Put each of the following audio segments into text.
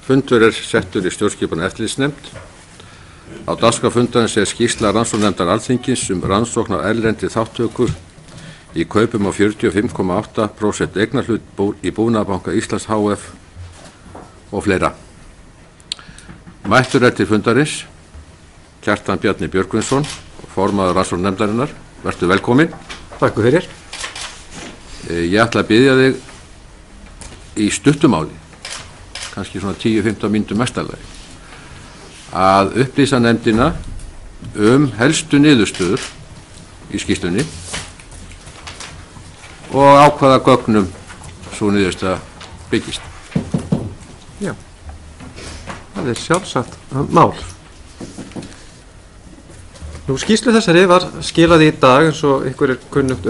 Fundur settur í stjórnskipunar- og eftirlitsnefnd. Á dagskrá fundarins skýrsla rannsóknarnefndar Alþingis rannsókn á erlendri þátttöku í kaupum á 45,8% eignarhlut í Búnaðarbanka Íslands HF og fleira. Mættur til fundarins Kjartan Bjarni Björgvinsson, formaður rannsóknarnefndarinnar. Vertu velkominn. Takk fyrir. Ég ætla að biðja þig í stuttumáli, kannski svona 10-15 mínútur mestalagi, að upplýsa nefndina helstu niðurstöður í skýrslunni og á hvaða gögnum sú niðurstaða byggist. Já, það sjálfsagt mál. Skýrslu þessari var skilað í dag eins og ykkur kunnugt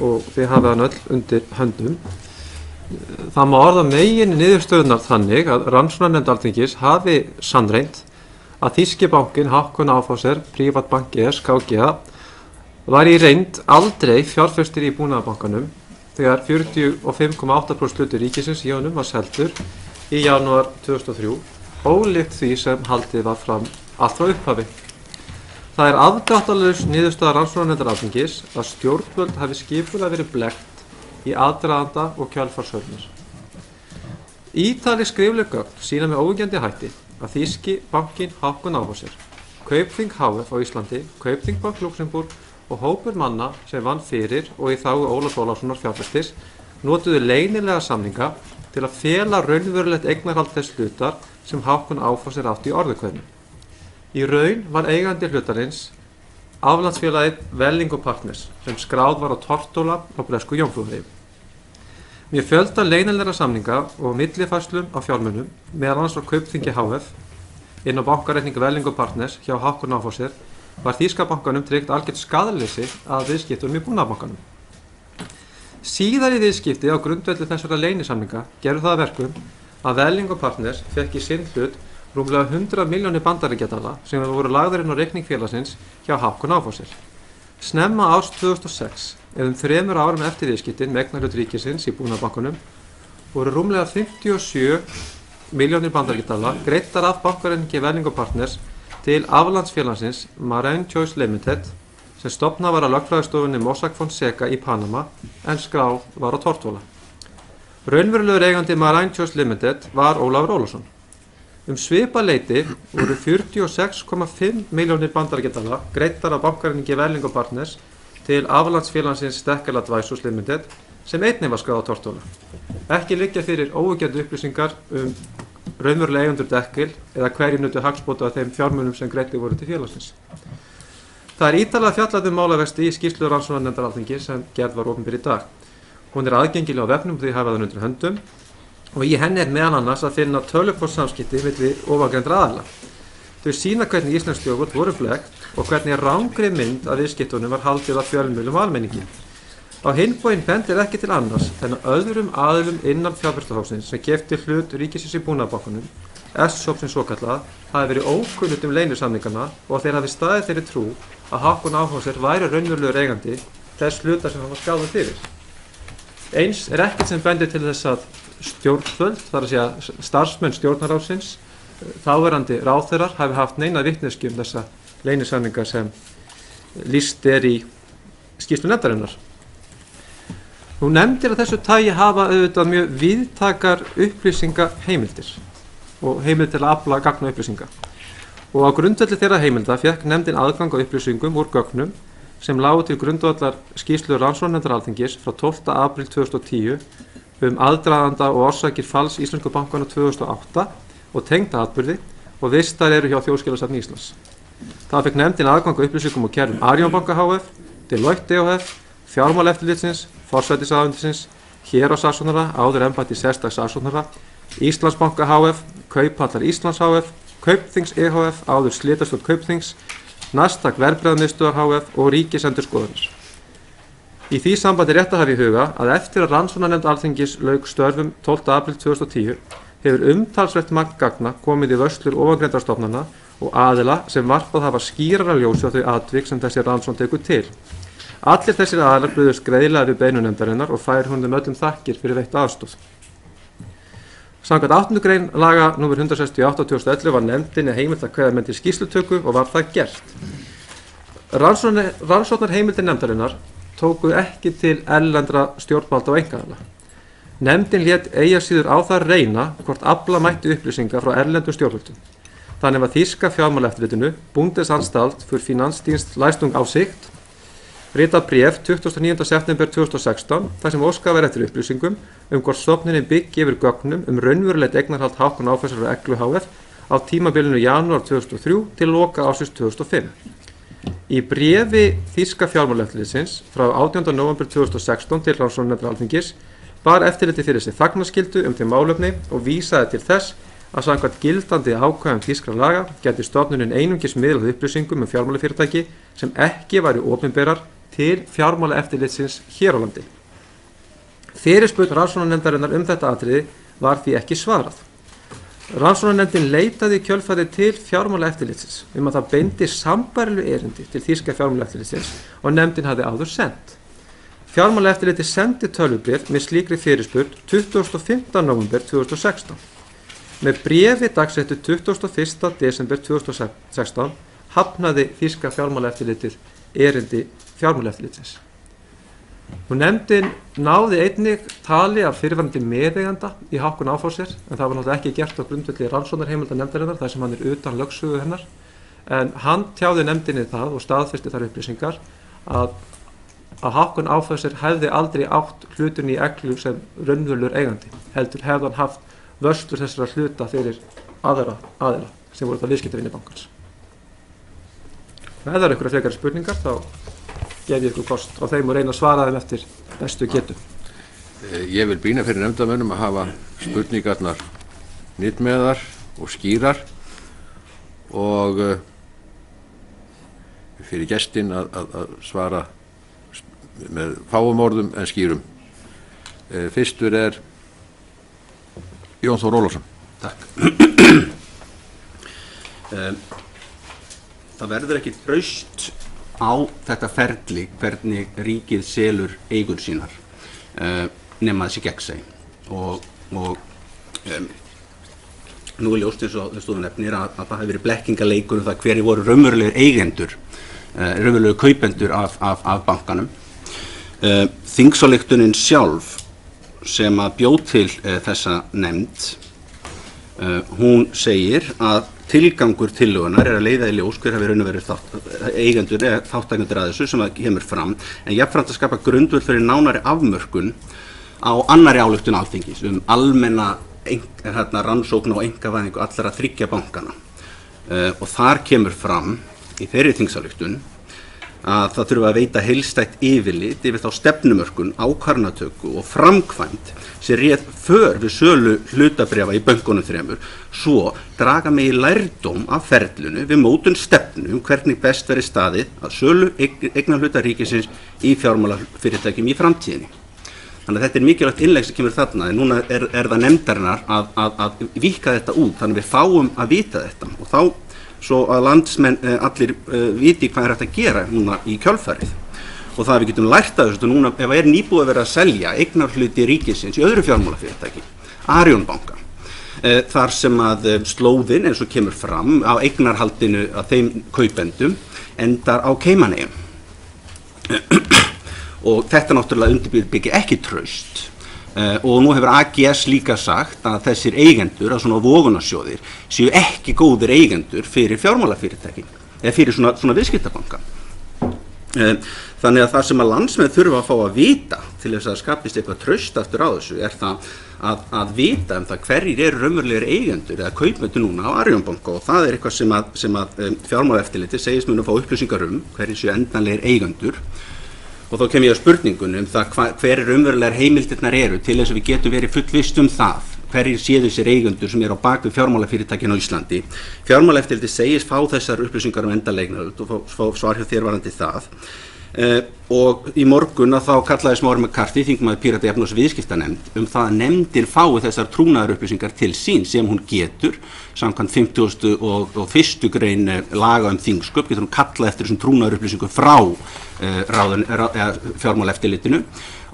og þið hafið hann öll undir höndum. Það má orða megin niðurstöðunar þannig að rannsóknarnefnd Alþingis hafi sannreynt að þýski bankinn Hauck & Aufhäuser Privatbank ES KGA var í reynd aldrei fjárfestir í Búnaðarbankanum þegar 45,8% hlutur ríkisins í honum var seldur í janúar 2003, ólíkt því sem haldið var fram allt frá upphafi. Það er afdráttarlaus niðurstaða rannsóknarnefndar Alþingis að stjórnvöld hafi skipulega verið blekkt í aðdraganda og kjölfarshörnir. Ítarleg skrifleg gögn sýna með óyggjandi hætti að þýski bankinn Hauck & Aufhäuser, Kaupþing HF á Íslandi, Kaupþing Bank Luxembourg og hópur manna sem vann fyrir og í þágu Ólafs Ólafssonar fjárfestis notuðu leynilega samninga til að fela raunverulegt eignarhald þess hlutar sem Hauck & Aufhäuser átti í orðukveðnu. Í raun var eigandi hlutarins aflandsfélagið Welling & Partners sem skráð var á Tortóla á bresku Jómfrúareyjum. Með fjölda leynilegra samninga og millifærslum á fjármunum, meðal annars frá Kaupþingi HF inn á bankareikning Welling & Partners hjá Hauck & Aufhäuser, var þýska bankanum tryggt algjört skaðleysi að viðskiptum í Búnaðarbankanum. Síðari viðskipti á grundvelli þessara leynisamninga gerðu það að verkum að Welling & Partners fekk í sinn hlut rúmlega 100 milljónir bandaríkjadala sem voru lagðar inn á reikning félagsins hjá Hauck & Aufhäuser. Snemma árs 2006, eða 3 árum eftir viðskiptin með eignarhlut ríkisins í Búnaðarbankanum, voru rúmlega 57 milljónir bandaríkjadala greiddar af bankareikningi Welling & Partners til aflandsfélagsins Marine Choice Limited sem stofnað var á lögfræðistofunni Mossack Fonseca í Panama en skráð var á Tortóla. Raunverulegur eigandi Marine Choice Limited var Ólafur Ólafsson. Svipað leyti voru 46,5 milljónir bandaríkjadala greiddar af bankareikningi Welling & Partners til aflandsfélagsins Stekel Advisors Limited sem einnig var skráð á Tortóla. Ekki liggja fyrir óyggjandi upplýsingar raunverulega eigendur Stekel eða hverjir nutu hagsbóta af þeim fjármunum sem greiddir voru til félagsins. Það er ítarlega fjallað málavexti í skýrslu rannsóknarnefndar Alþingis sem gerð var opinber í dag. Hún er aðgengileg á vefnum því hafið hann undir höndum og í henni er meðal annars að finna tölvupóstsamskipti milli ofangreindra aðila. Þau sýna hvernig íslensk stjórnvöld voru blekkt og hvernig rangri mynd af viðskiptunum var haldið af fjölmiðlum og almenningi. Á hinn bóginn bendir ekki til annars en að öðrum aðilum innan fjárfestahópsins sem keypti hlut ríkisins í Búnaðarbankanum, S-hópsins svokallað, hafi verið ókunnugt leynisamningana og þeir hafi staðið þeirri trú að Hauck & Aufhäuser væri raunverulegur eigandi þess hlutar sem hann var skráður fyrir. Eins er ekkert sem bendir til þess að stjórnvöld, þar að segja starfsmenn stjórnarráðsins, þáverandi ráðherrar hafi haft neina vitneskju þessa leynisamninga sem lýst er í skýrslu nefndarinnar. Nefndir af þessu tagi hafa auðvitað mjög víðtækar upplýsingaheimildir og heimild til að afla gagna upplýsinga. Og á grundvelli þeirra heimilda fékk nefndin aðgang á upplýsingum úr gögnum sem lágu til grundvallar skýrslu rannsóknarnefndar Alþingis frá 12. apríl 2010 aðdraganda og orsakir falls íslensku bankanna 2008 og tengda atburði og vistar eru hjá Þjóðskjalasafni Íslands. Það fekk nefndin aðgang á upplýsingum úr kerfum Arion banka HF, Deloitte DHF, Fjármálaeftirlitsins, Forsætisráðuneytisins, héraðssaksóknara, áður embætti sérstaks saksóknara, Íslandsbanka HF, Kauphallar Íslands HF, Kaupþings EHF, áður slitastjórn Kaupþings, Nasdaq verðbréfamiðstöðvar HF og Ríkisendurskoðunar. Í því sambandi rétt að hafa í huga að eftir að rannsóknarnefnd Alþingis lauk störfum 12. apríl 2010 hefur umtalsvert magn gagna komið í vörslur ofangreindra stofnana og aðila sem varpað hafa skýrara ljósi á þau atvik sem þessi rannsókn tekur til. Allir þessir aðilar brugðust greiðlega við beiðni nefndarinnar og fær hún þeim öllum þakkir fyrir veitta aðstoð. Samkvæmt 8. grein laga nr. 168/2011 var nefndinni heimilt að kveða menn til skýrslutöku og var það gert. Rannsóknarheimildir nefndarinnar tóku ekki til erlendra stjórnvalda og einkaaðila. Nefndin lét eigi að síður á það reyna hvort afla mætti upplýsingar frá erlendum stjórnvöldum. Þannig var þýska fjármálaeftirlitinu Bundesanstalt für Finanzdienstleistungsaufsicht ritað bréf 29. september 2016 þar sem óskað var eftir upplýsingum hvort stofnunin byggi yfir gögnum raunverulegt eignarhald Hákon Áfæssonar og Eglu hf. Á tímabilinu janúar 2003 til loka ársins 2005. Í bréfi þýska fjármálaeftirlitsins frá 18. nóvember 2016 til rannsóknarnefndar Alþingis bar eftirlitið fyrir sig þagnarskyldu þau málefni og vísaði til þess að samkvæmt gildandi ákvæðum þýskra laga gæti stofnunin einungis miðlað upplýsingum fjármálafyrirtæki sem ekki væru opinberar til fjármálaeftirlitsins hér á landi. Fyrirspurn rannsóknarnefndarinnar þetta atriði var því ekki svarað. Rannsóknarnefndin leitaði í kjölfarið til fjármálaeftirlitsins að það beindi sambærilegu erindi til þýska fjármálaeftirlitsins og nefndin hafði áður sent. Fjármálaeftirlitið sendi tölvubréf með slíkri fyrirspurn 25. nóvember 2016. Með bréfi dagsettu 21. desember 2016 hafnaði þýska fjármálaeftirlitið erindi fjármálaeftirlitsins. Nefndin náði einnig tali af fyrrverandi meðeiganda í Hákon Áfæssonar en það var náttúrulega ekki gert á grundvelli rannsóknarheimilda nefndarinnar þar sem hann utan lögsögu hennar en hann tjáði nefndinni það og staðfesti þær upplýsingar að Hákon Áfæssonar hefði aldrei átt hlutin í Eglu sem raunverulegur eigandi heldur hefði hann haft vörslur þessara hluta fyrir aðra aðila sem voru það viðskiptavinir bankans. Ef það eru einhverjar frekari spurningar þá gef ég ykkur kost á þeim og reyna að svara þeim eftir bestu getu. Ég vil brýna fyrir nefndarmönnum að hafa spurningarnar nytmeðar og skýrar og fyrir gestinn að svara með fáum orðum en skýrum. Fyrstur Jón Þór Ólafsson. Takk. Það verður ekki traust á þetta ferli hvernig ríkið selur eigur sínar nema þessi gegnsæi og nú ljóst eins og stofan nefnir að það hefur verið blekkingaleikur það hverjir voru raunverulegir eigendur raunverulegir kaupendur af bankanum. Þingsályktunin sjálf sem að bjó til þessa nefnd hún segir að tilgangur tillögunnar að leiða í ljós hver hafi raun og verið eigendur eða þátttakendur að þessu sem það kemur fram en jafnframt að skapa grundvöll fyrir nánari afmörkun á annarri ályktun Alþingis almenna rannsókn og einkavæðingu allra þriggja bankana og þar kemur fram í þeirri þingsályktun að það þurfa að veita heildstætt yfirlit yfir þá stefnumörkun, ákvarðanatöku og framkvæmd sem réð för við sölu hlutabréfa í bönkunum þremur, svo draga megi lærdóm af ferlinu við mótun stefnu hvernig best verið staðið að sölu eignarhluta ríkisins í fjármálafyrirtækjum í framtíðinni. Þannig að þetta mikilvægt innlegg sem kemur þarna, en núna það nefndarinnar að víkka þetta út, þannig við fáum að vita þetta og þá svo að landsmenn allir viti hvað hægt að gera núna í kjölfarið og það við getum lært af þessu núna ef það nýbúið að vera að selja eignarhluti ríkisins í öðru fjármálafyrirtæki, Arion banka þar sem að slóðin eins og kemur fram á eignarhaldinu að þeim kaupendum endar á Caymaneyjum og þetta náttúrulega undirbyggir ekki traust og nú hefur AGS líka sagt að þessir eigendur að svona vogunarsjóðir séu ekki góðir eigendur fyrir fjármálafyrirtæki eða fyrir svona viðskiptabanka. Þannig að það sem að landsmenn þurfa að fá að vita til þess að skapist eitthvað traust aftur á þessu það að vita það hverjir eru raunverulegir eigendur eða kaupendur núna á Arion banka og það eitthvað sem að fjármálaeftirlitið segist munu að fá upplýsingar hverjir séu endanlegir eigendur. Og þá kem ég að spurningunum það hver raunverulegar heimildirnar eru til þess að við getum verið fullvisst það hverjir séu þessir eigendur sem eru á bak við fjármálafyrirtækin á Íslandi. Fjármálaeftirlitið segist fá þessar upplýsingar endanlega eignarhald og fá svar hjá þér varðandi það. Og í morgun að þá kallaði Smári McCarthy, þingmaður Pírata efnahags- og viðskiptanefnd það að nefndin fái þessar trúnaðarupplýsingar til sín sem hún getur samkvæmt 51. grein laga þingsköp getur hún kallað eftir þessum trúnaðarupplýsingum frá fjármálaeftirlitinu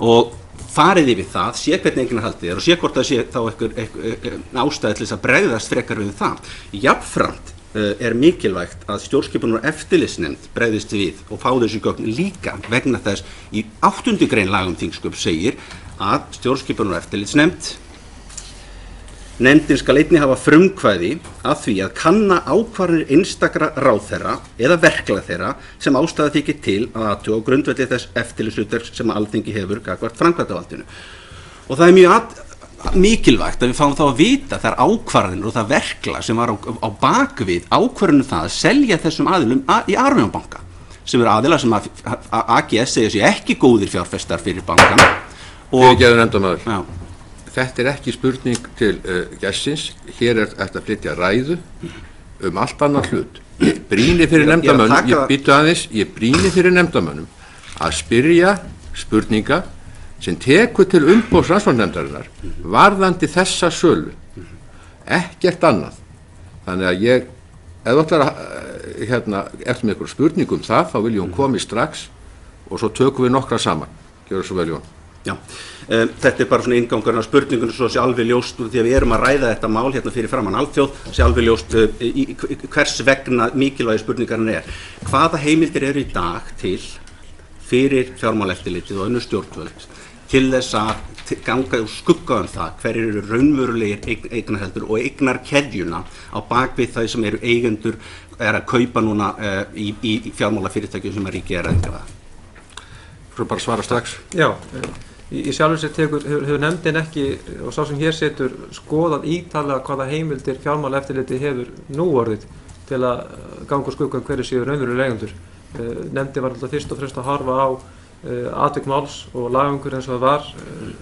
og farið yfir það, sé hvernig eignarhaldið og sé hvort það sé þá einhver ástæði til þess að bregðast frekar við það. Jafnframt er mikilvægt að stjórnskipunar- og eftirlitsnefnd bregðist við og fá þessi gögn líka vegna þess í 8. grein laga um þingsköp segir að stjórnskipunar- og eftirlitsnefnd nefndin skal einnig hafa frumkvæði að því að kanna ákvarðanir einstakra ráðherra eða verklag þeirra sem ástæða þykir til að athuga á grundvelli þess eftirlitshlutverks sem Alþingi hefur gagnvart framkvæmdarvaldinu. Og það er mjög mikilvægt að við fáum þá að vita þær ákvarðanir og það verklag sem var á bakvið ákvarðinu það að selja þessum aðilum í Arion banka, sem eru aðilar sem AGS segir sér ekki góðir fjárfestar fyrir bankan. Og þetta er ekki spurning til gestsins, hér er þetta að flytja ræðu allt annan hlut. Ég brýni fyrir nefndarmönnum að spyrja spurninga sem tekur til umboðs rannsóknarnefndarinnar varðandi þessa sölu, ekkert annað. Þannig að ef þú ætlar að eftir með einhver spurningum það, þá vil ég komi strax og svo tökum við nokkra saman. Gjörðu svo vel, Jón. Já, þetta er bara svona inngangurinn á spurningunum svo sé alveg ljóst úr því að við erum að ræða þetta mál hérna fyrir framan alþjóð, sé alveg ljóst hvers vegna mikilvægi spurningarinn er. Hvaða heimildir eru í dag til fyrir fjármálaeftirlitið og önnur stjórnvöld til þess að ganga og skugga það hverjir eru raunverulegir eignarheldur og eignarkeðjuna á bakvið það sem eru eigendur að kaupa núna í fjármálafyrirtækjum sem að ríkið að einkavæða. Svo bara svara strax. Já, í sjálfur sér hefur nefndin ekki, og sá sem hér setur, skoðað ítarlega hvaða heimildir fjármálaeftirlitið hefur nú orðið til að ganga úr skugga hverju séu raunverulegir eigendur. Nefndin var alltaf fyrst og fremst að horfa á atvik máls og lagaumhverfi eins og það var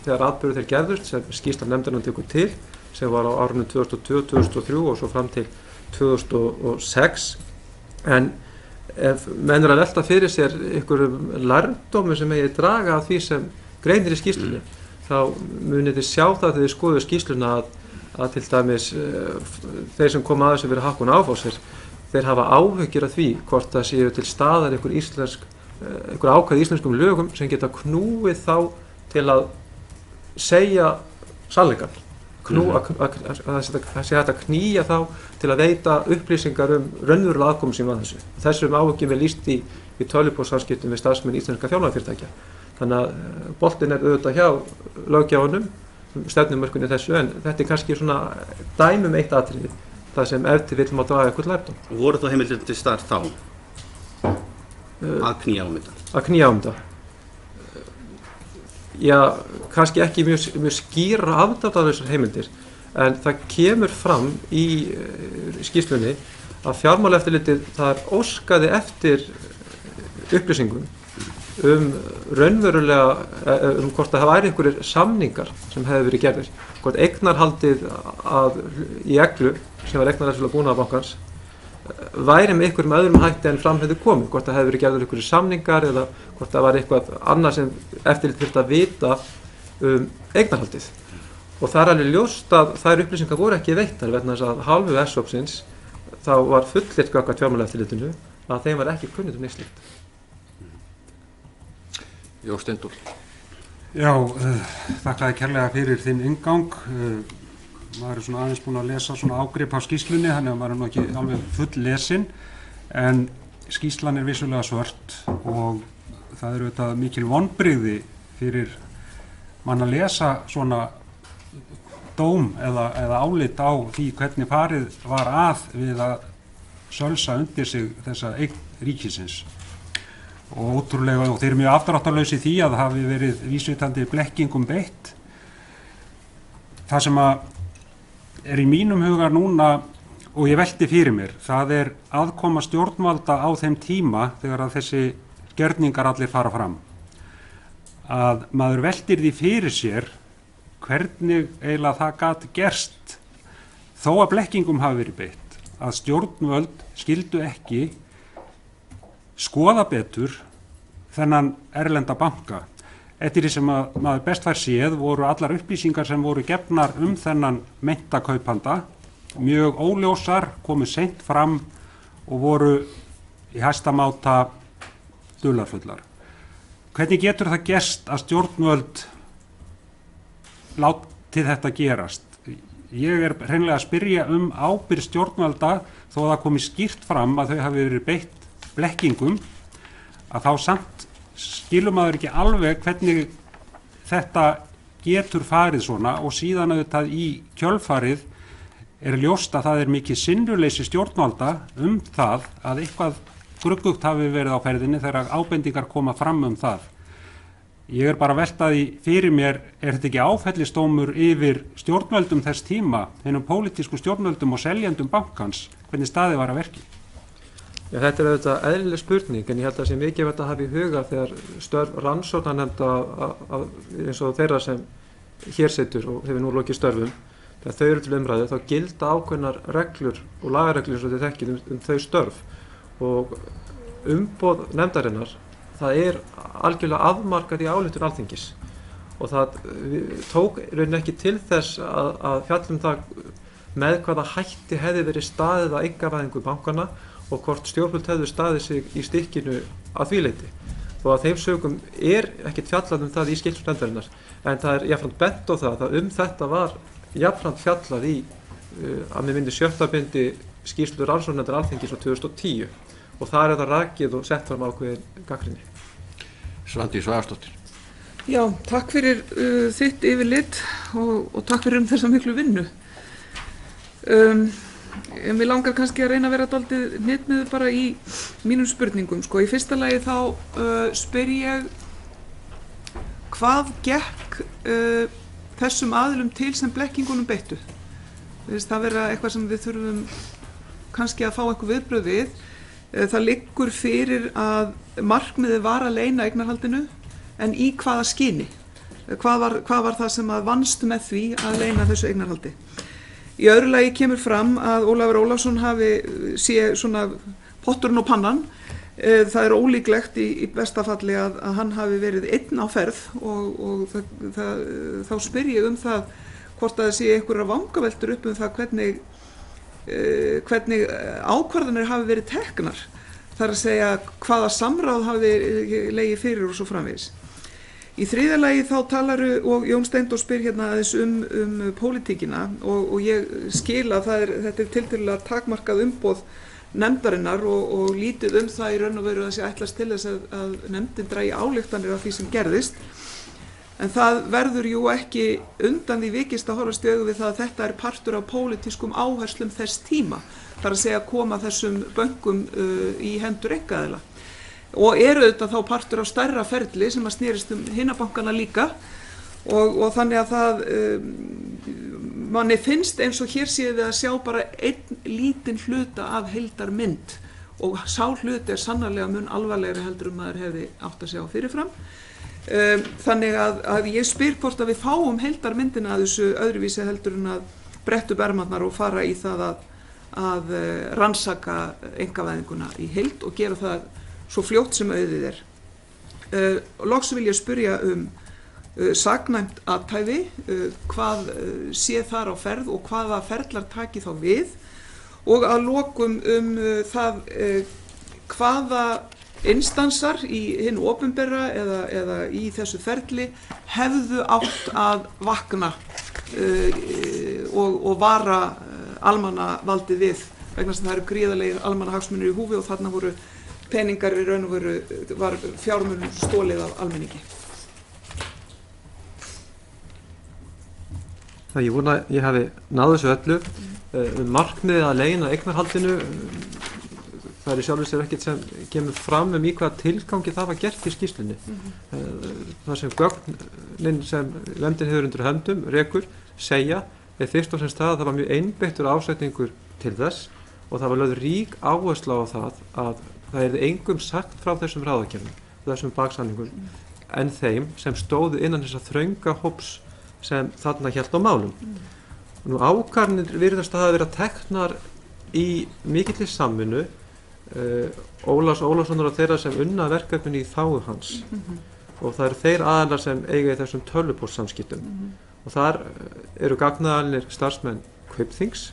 þegar atburðir þeir gerðust, sem skýrsla nefndarinnar tekur til, sem var á árunum 2002, 2003 og svo fram til 2006. En ef menn eru að velta fyrir sér einhverjum lærdómi sem eigi draga af því sem greinir í skýrslunni, þá munið þið sjá það þegar þið skoðu skýrsluna að til dæmis þeir sem koma að þessu verið Hakon Áfásir, þeir hafa áhyggjur af því hvort það séu til staðar einhver ákvæði í íslenskum lögum sem geta knúið þá til að segja sannleikann. Það sé hægt að knýja þá til að veita upplýsingar raunverulega aðkomu sín að þessu. Þessum áhyggjum er lýst í tölvupóstsamskiptum við starfsmenn íslenska fjármálafyrirtækja. Þannig að boltinn er auðvitað hjá löggjafanum, stefnumörkunni þessu, en þetta er kannski svona dæmi eitt atriði, það sem ef til vill má draga eitthvað lærdóm. Voru þá heimildir til staðar þá að knýja á þetta? Að knýja á þetta? Já, kannski ekki mjög skýra afdráttarlausar heimildir, en það kemur fram í skýrslunni að fjármálaeftirlitið þar óskaði eftir upplýsingum raunverulega hvort það væri einhverjir samningar sem hefði verið gerðir, hvort eignarhaldið í Eglu sem var eignarhaldsfélag Búnaðarbankans væri með einhverjum öðrum hætti en fram hefði komið, hvort það hefði verið gerður einhverjir samningar eða hvort það var eitthvað annað sem eftirlit þurfti að vita eignarhaldið. Og það er alveg ljóst að þær upplýsingar voru ekki veittar vegna þess að hálfu S-hópsins þá var fullyrt gagnvart fjármálaeftirlitinu að þeim var ekki kunnugt neitt slíkt. Jó, Steindór. Já, þakkaði kærlega fyrir þinn inngang. Maður er svona aðeins búinn að lesa svona ágrip á skýrslunni, þannig að maður er nú ekki alveg full lesin, en skýrslan er vissulega svört og það eru auðvitað mikil vonbrigði fyrir mann að lesa svona dóm eða álit á því hvernig farið var að við að sölsa undir sig þessa eign ríkisins. Og ótrúlega, og þeir eru mjög afdráttarlaus í því að það hafi verið vísvitandi blekkingum beitt. Það sem er í mínum huga núna, og ég velti fyrir mér, það er aðkoma stjórnvalda á þeim tíma þegar að þessi gjörningar allir fara fram. Að maður veltir því fyrir sér hvernig eiginlega það gat gerst þó að blekkingum hafi verið beitt, að stjórnvöld skildu ekki skoða betur þennan erlenda banka. Eftir því sem að maður best fær séð voru allar upplýsingar sem voru gefnar þennan meinta kaupanda mjög óljósar, komu seint fram og voru í hæsta máta dularfullar. Hvernig getur það gerst að stjórnvöld látið þetta gerast. Ég hreinlega að spyrja ábyrgð stjórnvalda þó það komi skýrt fram að þau hafi verið beitt blekkingum, að þá samt skilur maður ekki alveg hvernig þetta getur farið svona og síðan auðvitað í kjölfarið ljóst að það mikið sinnuleysi stjórnvalda það að eitthvað gruggugt hafi verið á ferðinni þegar ábendingar koma fram það. Ég bara veltaði fyrir mér, þetta ekki áfellisdómur yfir stjórnvöldum þess tíma, hennum pólitísku stjórnvöldum og seljendum bankans, hvernig staðið var að verki? Já, þetta auðvitað eðlileg spurning, en ég held að sé mikið að hafa í huga þegar störf rannsóknarnefnda eins og þeirra sem hér situr og hefur nú lokið störfum, þegar þau eru til umræðu, þá gilda ákveðnar reglur og lagareglur sem þið þekkið þau störf, og umboð nefndarinnar það algjörlega afmarkað í ályktun Alþingis, og það tók raunin ekki til þess að fjallum það með hvaða hætti hefði verið staðið að einkavæðingu bankana og hvort stjórnvöld hefðu staðið sig í stykkinu að því leyti. Og að þeim sögum ekkert fjallað það í skýrslum nefndarinnar, en það jafnframt bent á það að þetta var jafnframt fjallað í að mér minni 7. bindi skýrslu rannsóknarnefndar Alþingis frá 2010. Og það það rakið og sett fram ákveðin gagnrýni. Svandís Svavarsdóttir. Já, takk fyrir þitt yfirlit og takk fyrir þessa miklu vinnu. Mér langar kannski að reyna að vera dálítið hnitmiður bara í mínum spurningum. Sko, í fyrsta lagi þá spyr ég hvað gekk þessum aðilum til sem blekkingunum beittu. Það vera eitthvað sem við þurfum kannski að fá eitthvað viðbrögð við. Það liggur fyrir að markmiðið var að leyna eignarhaldinu, en í hvaða skyni? Hvað var það sem að vannst með því að leyna þessu eignarhaldi? Í öðru lagi kemur fram að Ólafur Ólafsson sé svona potturinn og pannan. Það ólíklegt í besta falli að hann hafi verið einn á ferð og þá spyr ég það hvort að það sé einhverjar vangaveltur upp það hvernig ákvarðanir hafi verið teknar, þar að segja hvaða samráð hafi legið fyrir og svo framvegis. Í þriðja lagi þá talaru, og Jón Steindór spyr hérna aðeins pólitíkina og ég skil að þetta tiltölulega takmarkað umboð nefndarinnar og lítið það í raun og veru að sé ætlast til þess að nefndin dragi ályktanir af því sem gerðist. En það verður jú ekki undan því vikist að horfast í augu við það að þetta partur af pólitískum áherslum þess tíma, þar að segja koma þessum bönkum í hendur einkaaðila. Og auðvitað þá partur af stærra ferli sem að snerist hinna bankana líka og þannig að það manni finnst eins og hér séð við að sjá bara einn lítinn hluta af heildarmynd og sá hluti sannarlega mun alvarlegri heldur maður hefði átt að sjá fyrirfram. Þannig að ég spyr hvort að við fáum heildarmyndina að þessu öðruvísi heldur en að bretta upp ermarnar og fara í það að rannsaka einkavæðinguna í heild og gera það svo fljótt sem auðið Loks vil ég spyrja saknæmt athæfi, hvað sé þar á ferð og hvaða ferlar taki þá við og að lokum það hvaða instansar í hinu opinbera eða í þessu ferli hefðu átt að vakna og vara almannavaldið við vegna þess að það eru gríðarlegir almannahagsmunir í húfi og þarna voru peningar í raun og veru var fjármunum stólið af almenningi. Ég vona að ég hafi náð þessu öllu. Markmiðið að leyna eignarhaldinu, það í sjálfur sér ekkert sem kemur fram í hvaða tilgangi það var gert í skýrslunni. Það sem gögnin sem nefndin hefur undir höndum, rekur, segja, fyrst og fremst það var mjög einbeittur ásetningur til þess og það var lögð rík áhersla á það að það er engum sagt frá þessum ráðagerðum, þessum baksamningum, en þeim sem stóðu innan þessa þrönga hóps sem þarna hélt á málum. Nú ákvarðanir virðast að hafa verið teknar í mikilli samvinnu Ólafs Ólafssonar og þeirra sem unna verkefni í þágu hans og það eru þeir aðalar sem eiga í þessum tölvupóstsamskiptum og þar eru gagnaðalinir starfsmenn Kaupþings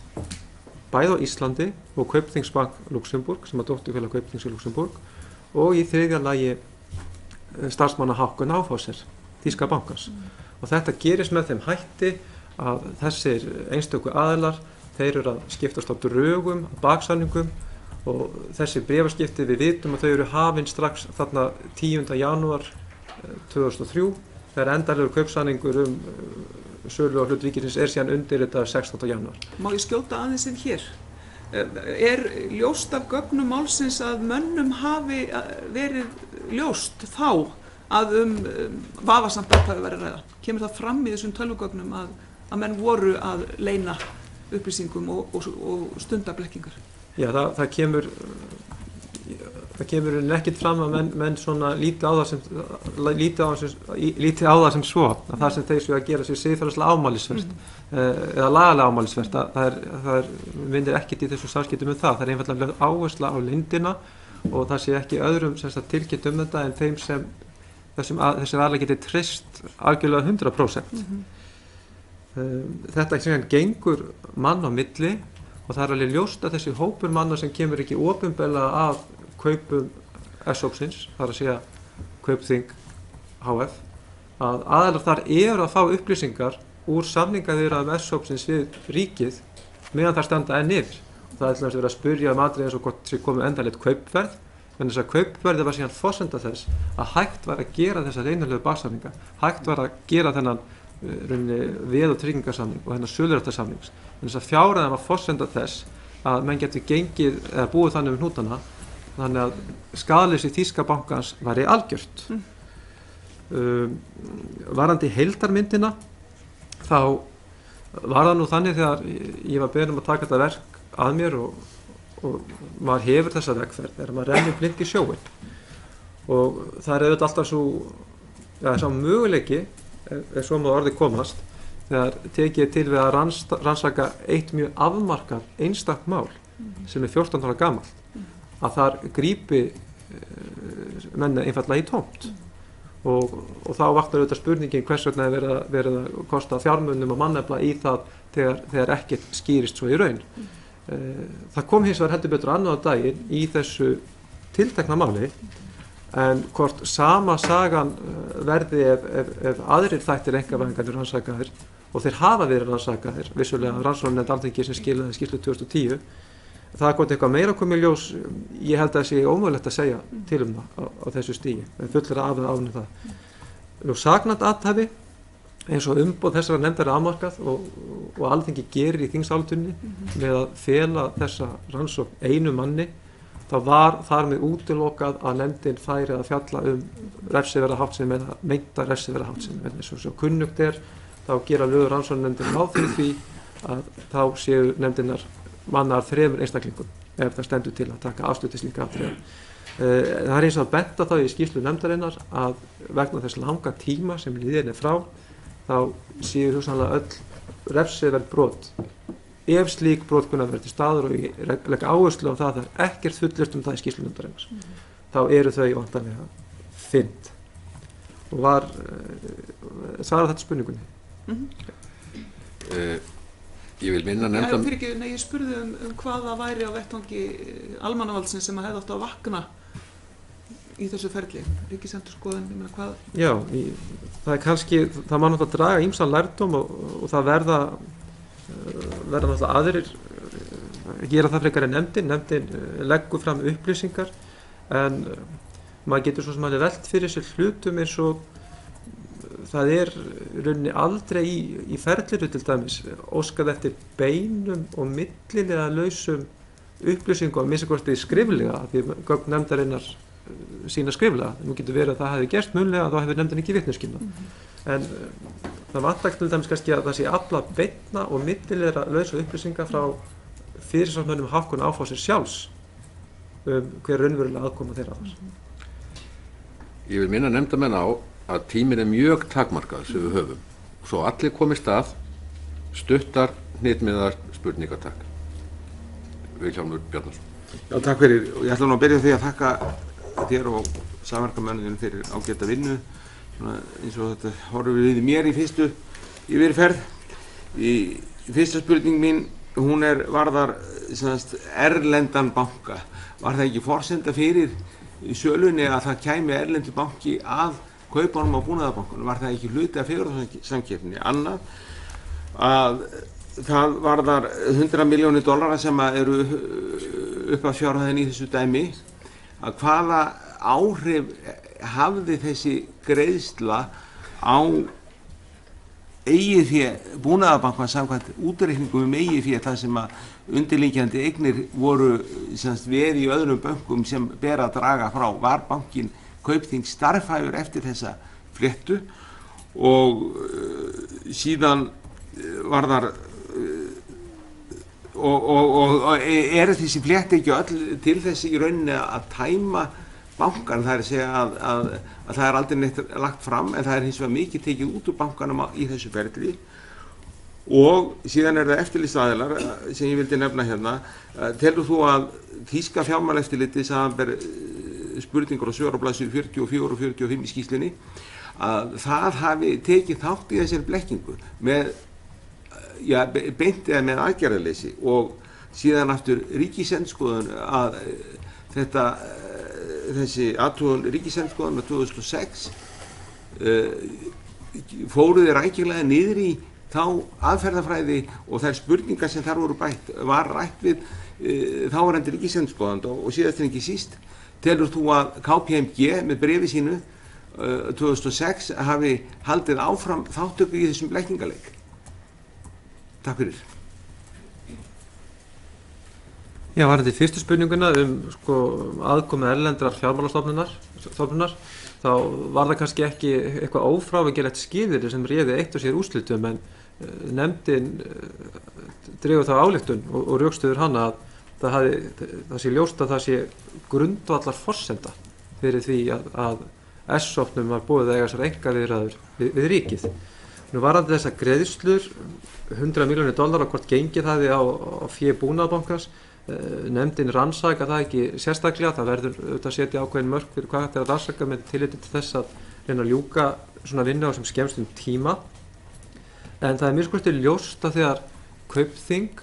bæði á Íslandi og Kaupþingsbank Luxemburg sem að dótturfélag Kaupþings í Luxemburg og í þriðja lagi starfsmanna Hauck & Aufhäuser, þýska bankans. Og og þetta gerist með þeim hætti að þessir einstöku aðilar, þeir eru að skiptast á drögum, baksamningum og þessi bréfaskipti við vitum að þau eru hafin strax þarna 10. janúar 2003 þegar endanlegur kaupsamningur sölu á hlut ríkisins síðan undirritaður 16. janúar. Má ég skjóta aðeins inn hér? Ljóst af gögnum málsins að mönnum hafi verið ljóst þá að vafasamt hafi verið að ræða? Kemur það fram í þessum tölvugögnum að menn voru að leyna upplýsingum og stunda blekkingar? Já, það kemur ekkert fram að menn svona líti á það sem svo að það sem þeir séu að gera sér siðferðislega ámælisvert eða lagalega ámælisvert það minnir ekkert í þessu samskiptum það er einfaldlega áhersla á leyndina og það sé ekki öðrum tilkynnt þetta en þeim sem þessi aðilar geti treyst algjörlega 100%. Þetta sem gengur mann á milli og það er alveg ljóst að þessi hópur manna sem kemur ekki opinberlega að kaupum S-hópsins, það er að segja Kaupþing HF, að aðalar þar eru að fá upplýsingar úr samningaviðræðum S-hópsins við ríkið meðan það standa enn yfir. Það er til dæmis verið að spyrja atriði eins og hvort sé komið endanlegt kaupverð, en þess að kaupverðið var síðan forsenda þess að hægt var að gera þessa leynilegu baksamninga, hægt var að gera þennan veð- og tryggingarsamning og þennan söluréttarsamnings. En þess að fjárhæðin var forsenda þess að menn geti gengið eða búið þannig hnútana þannig að skaðleysi þýska bankans væri algjört. Varðandi heildarmyndina þá var það nú þannig þegar ég var beðinn að taka þetta verk að mér og maður hefur þessa vegferð þegar maður rennir blint í sjóinn og það er auðvitað alltaf sá möguleiki ef svo má orðið komast þegar tekið til við að rannsaka eitt mjög afmarkað einstakt mál sem er 14 ára gamalt að þar grípi menn einfaldlega í tómt og þá vaknar auðvitað spurningin hvers vegna er verið að kosta fjármunum og mannefla í það þegar ekkert skýrist svo í raun. Það kom hins vegar heldur betur annað á daginn í þessu tiltekna máli en hvort sama sagan verði ef aðrir þættir einkavæðingar eru rannsakaðir og þeir hafa verið rannsakaðir, vissulega rannsóknarnefnd Alþingis sem skilaði skýrslu 2010, það er hvort eitthvað meira komið ljós, ég held að það sé ómögulegt að segja til það á þessu stigi, en fullir af það ánum það. Nú saknæmt athæfi eins og umboð þessara nefndar er afmarkað og Alþingi gerir í þingsályktuninni með að fela þessa rannsókn einu manni, þá var þar með útilokað að nefndin færi að fjalla refsiverða háttsemi eða meinta refsiverða háttsemi. Eins og kunnugt þá gera lög rannsóknarnefndin ráð fyrir því að þá séu nefndinar mannar 3 einstaklingum ef það stendur til að taka afstöðu til slíkra atriða. Það er eins og að benda þá í skýrslu nefndarinnar að vegna þess langa tíma sem liðin er frá þá séu hugsanlega öll refsiverð brot ef slík brot kunna verið til staðar og ég legg áherslu á það að ekkert fullyrt það í skýrslu nefndarinnar. Þá eru þau vantanlega fyrnd og svarar þetta spurningunni. Ég vil minna nefnda... Ég spurði hvað það væri á vettvangi almannavaldsins sem að hefði átt að vakna í þessu ferli, Ríkisendurskoðun, ég meina hvað... Já, það er kannski, það má náttúrulega draga ýmsan lærdóm og það verða náttúrulega aðrir gera það frekar en nefndin leggur fram upplýsingar en maður getur svo sem alveg velt fyrir sér hlutum eins og það er rauninni aldrei í ferliru til dæmis óskað eftir beinum og millilega lausum upplýsingum að minnsta kosti skriflega því gögn nefndarinnar sína skriflega. Nú getur verið að það hefði gerst munnlega þá hefur nefndin ekki vitneskilna. En það vantar til dæmis kannski að það sé afla beinna og millilega lausa upplýsinga frá fyrirsvarsmönnum Hákon Áfásir sjálfs hver raunverulega aðkoma þeirra var. Ég vil minna nefndamenn á að tíminn er mjög takmarkað sem við höfum og svo allir komist að stuttar hnitmiðar spurningatak. Vilhjálmur Bjarnason. Já, takk fyrir og ég ætla nú að byrja því að þakka þér og samverkamönnum fyrir ágæta vinnu eins og þetta horfum við mér í fyrstu yfirferð. Í fyrsta spurning mín hún varðar erlendan banka. Var það ekki forsenda fyrir í sölunni að það kæmi erlendur banki að kaupunum á Búnaðarbankanum, var það ekki hluti af fegurðarsamkeppninni. Annað, að það varðar $100 milljónir sem eru upp af fjárhæðin í þessu dæmi, að hvaða áhrif hafði þessi greiðsla á eigið fé Búnaðarbankans samkvæmt útreikningum eigið fé, þar sem að undirliggjandi eignir voru veð í öðrum bönkum sem ber að draga frá. Var bankinn Kaupþing starfhæfur eftir þessa fréttu? Og síðan var þar og þessi flétt ekki öll til þess í rauninni að tæma bankan, það er að segja að það er aldrei neitt lagt fram, en það er hins vegar mikið tekið út úr bankanum í þessu ferli. Og síðan það eftirlitsaðilar sem ég vildi nefna hérna. Telur þú að þýska fjármálaeftirlitið, samanber spurningar og svör á blaðsíðu 44 og 45 í skýrslunni, að það hafi tekið þátt í þessari blekkingu með beint eða með aðgerðarleysi, og síðan aftur Ríkisendurskoðun að þessi athugun Ríkisendurskoðun 2006 fóruði rækilega niður í þá aðferðafræði og þær spurningar sem þar voru bætt var rætt við þáverandi Ríkisendurskoðanda. Og síðast en ekki síst, telur þú að KPMG með bréfi sínu 2006 hafi haldið áfram þáttöku í þessum blekkingaleik? Takk fyrir. Já, varðandi fyrstu spurninguna aðkomu erlendrar fjármálastofnunar, þá var það kannski ekki eitthvað ófrávíkjanlegt skilyrði sem réði eitt og sér úrslitum, en nefndin dregur þá ályktun og rökstuður hana að það sé ljóst að það sé grundvallar forsenda fyrir því að S-sóknum var búið að eiga þessar einkaviðræður við ríkið. Nú varðandi þessar greiðslur, $100 milljónir hvort gengið hafi á fé Búnaðarbankans, nefndin rannsaka það ekki sérstaklega. Það verður auðvitað að setja ákveðin mörk fyrir hvað þetta er að rannsaka með tilliti til þess að reyna að ljúka svona vinnu á sem skemmstum tíma. En það er mjög skortið ljóst að þegar Kaupþing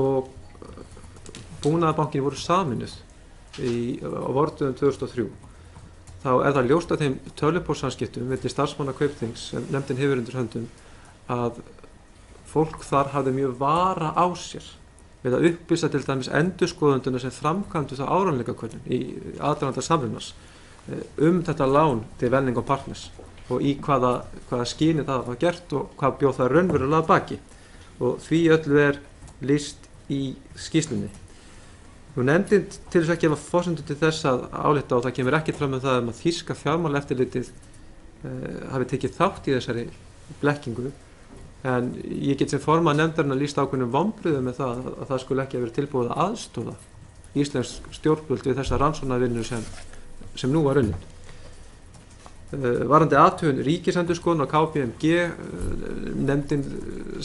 og Búnaðarbankin voru saminuð á vordöðum 2003, þá er það ljóst að þeim tölvupóstsamskiptum milli starfsmanna Kaupþings sem nefndin hefur undir höndum að fólk þar hafði mjög vara á sér við að upplýsa til dæmis endurskoðenduna sem framkvæmdu það áreiðanleikakönnun í aðdraganda samrunans þetta lán til Welling & Partners og í hvaða skyni það var gert og hvað bjóð það raunverulega baki, og því öllu er lýst í skýrslunni. Nú nefndin til þess að gefa forsendur til þess að álykta, og það kemur ekkert fram það að þýska fjármálaeftirlitið hafi tekið þátt í þessari blekkingu, en ég get sem formaður nefndarinnar lýst ákveðnum vonbrigðum með það að það skulle ekki hafa verið tilbúið að aðstoða íslensk stjórnvöld við þessa rannsóknarvinnu sem nú var unnin. Varðandi athugun Ríkisendurskoðun og KPMG, nefndin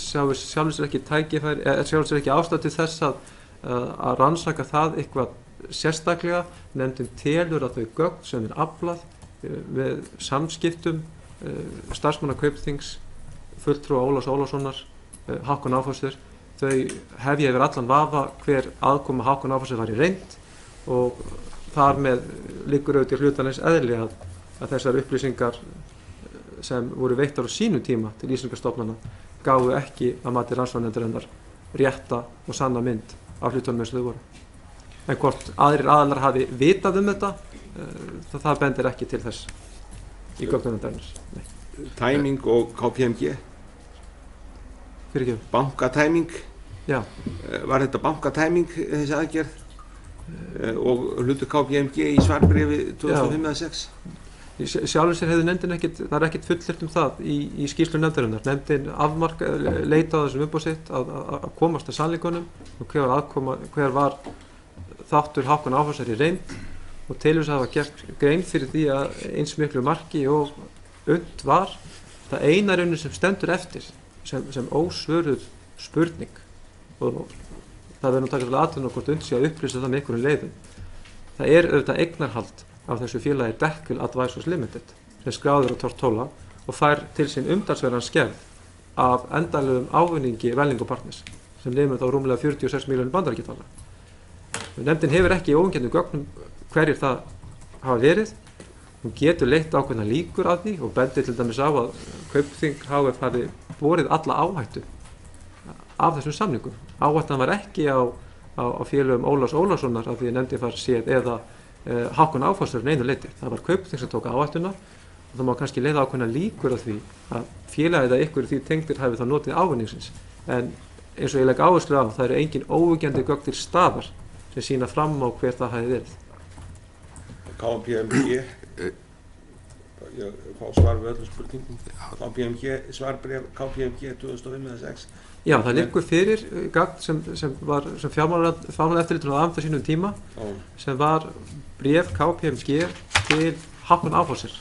sjálfur sér ekki ástæða til þess að rannsaka það eitthvað sérstaklega. Nefndin telur að þau gögn sem er aflað með samskiptum starfsmanna Kaupþings, fulltrúa Ólafs Ólafssonar, Hákon Áfóðsson, þau hefja yfir allan vafa hver aðkoma Hákon Áfóðsson var í reynd, og þar með liggur auðvitað hlutarins eðli að þessar upplýsingar sem voru veittar á sínum tíma til íslenskra stofnana gáfu ekki að mati rannsóknarnefndarinnar rétta og sanna mynd af hlutunum eins og þau voru. En hvort aðrir aðilar hafi vitað þetta, það bendir ekki til þess í gögnunum. Tæming og KPMG? Fyrir ekki? Bankatæming? Já. Var þetta bankatæming þessi aðgerð? Og hlutur KPMG í svarbréfi 2005-06? Sjálfur sér hefði nefndin ekkert, það er ekkert fullyrt það í skýrslu nefndarinnar. Nefndin leita á þessum umboð sitt að komast að sannleikunum og hver var þáttur Hákon Áfóðsson í reynd, og telur þess að hafa gert grein fyrir því að eins miklu marki og und var. Það eina raunin sem stendur eftir sem ósvöruð spurning, og það verður nú takast vel aðtöðun hvort und sé að upplýsa það með einhverjum leiðum. Það er auðvitað eignarhald af þessu félagi Deckel Advisors Limited sem skráður á Tortóla og fær til sín umtalsverðan skerð af endanlegum ávinningi Welling & Partners sem nemur þá rúmlega 46 milljónir bandaríkjadala. Nefndin hefur ekki í óumkenndu gögnum hverjir það hafa verið, Hún getur leitt ákveðna líkur að því og bendir til dæmis á að Kaupþing HF hafi borið alla áhættu af þessum samningum. Áhættan var ekki á félögum Ólafs Ólafssonar af því að nefndi far séð eða Hákon Áfársson einu leyti. Það var Kaupþing sem tók áhættuna og það má kannski leiða ákveðna líkur að því að félagið eða ykkur því tengdir hafi þá notið ávinningsins. En eins og ég legg áherslu á, það eru engin óyggjandi gögn til staðar sem sýna fram á hver það hafi verið. KPMG, ég fá svar við öllum spurningum. KPMG, svarbréf KPMG 2005-06. Já, það liggur fyrir gagn sem fjármálaeftirlitinu á amta sínum tíma, sem var bréf KPMG til Hákon Áfársson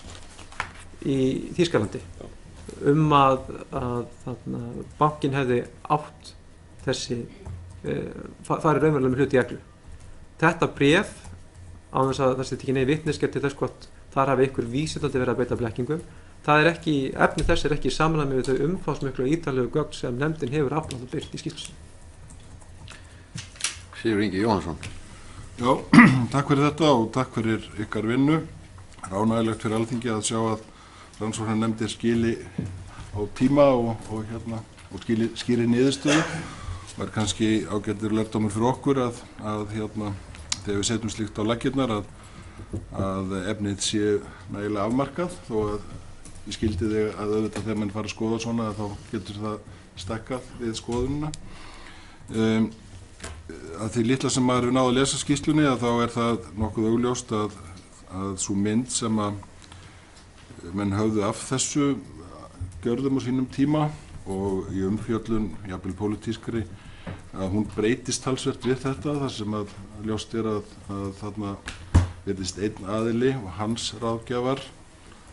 í Þýskalandi að bankin hefði átt þessi farið raunverulega með hlut í eglu. Þetta bréf, á þess að það sé ekki neið vitneskja til þess hvort þar hafi ykkur vísindandi verið að beita blekkingum, efni þess er ekki í samræmi við þau umfangsmiklu og ítarlegu gögn sem nefndin hefur aflað og birt í skýrslu. Sigurður Ingi Jóhannsson. Já, takk fyrir þetta og takk fyrir ykkar vinnu. Ánægilegt fyrir Alþingi að sjá að rannsóknarnefndir skili á tíma og skili niðurstöðu. Það er kannski ágætur lærdómur fyrir okkur að þegar við setjum slíkt á laggirnar að efnið sé nægilega afmarkað, þó að ég skildi þig að auðvitað þegar mann fara að skoða svona þá getur það stekkað við skoðunina. Að því litla sem maður hefur náð að lesa skýrslunni að þá er það nokkuð augljóst að sú mynd sem að menn höfðu af þessu gjörðum á sínum tíma og í umfjöllun, jafnvel pólitískri, að hún breytist talsvert við þetta, þar sem að ljóst er að þarna virðist einn aðili og hans ráðgjafar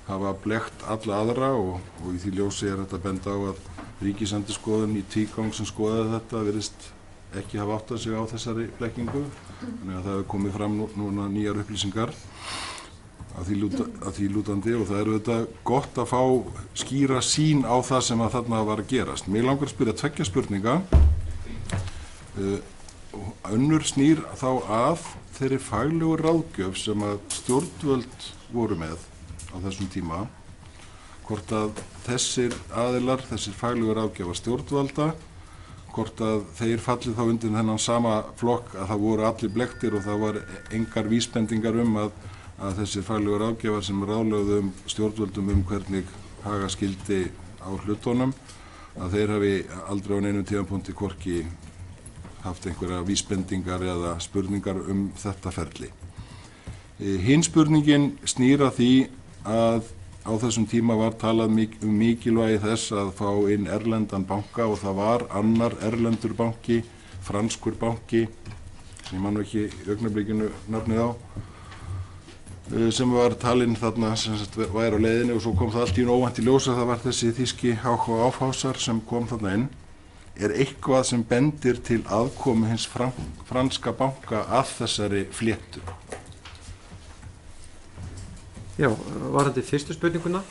hafa blekkt alla aðra og í því ljósi er þetta benda á að Ríkisendurskoðun í tvígang sem skoðaði þetta virðist ekki hafa áttað sig á þessari blekkingu, þannig að það hefur komið fram núna nýjar upplýsingar að því lútandi og það er auðvitað gott að fá skýra sýn á það sem að þarna var að gerast. Mig langar að spyrja tveggja spurninga. Önnur snýr þá að þeirri faglegu ráðgjöf sem að stjórnvöld voru með á þessum tíma, hvort að þessir aðilar, þessir faglegu ráðgjafar stjórnvalda, hvort að þeir fallið þá undir þennan sama flokk að það voru allir blekktir og það var engar vísbendingar að þessir faglegu ráðgjafar sem ráðlögðu stjórnvöldum hvernig haga skyldi á hlutunum, að þeir hafi aldrei á neinum tímapunkti hvorki haft einhverja vísbendingar eða spurningar þetta ferli. Hinn spurningin snýr að því að á þessum tíma var talað mikilvægi þess að fá inn erlendan banka og það var annar erlendur banki, franskur banki, sem ég man ekki í augnablikinu nafnið á, sem var talinn þarna sem væri á leiðinni og svo kom það allt í óvænt í ljós að það var þessi þýski Hákon Áfársson sem kom þarna inn. Er eitthvað sem bendir til aðkomu hins franska banka að þessari fléttu? Já, varðandi fyrstu spurninguna,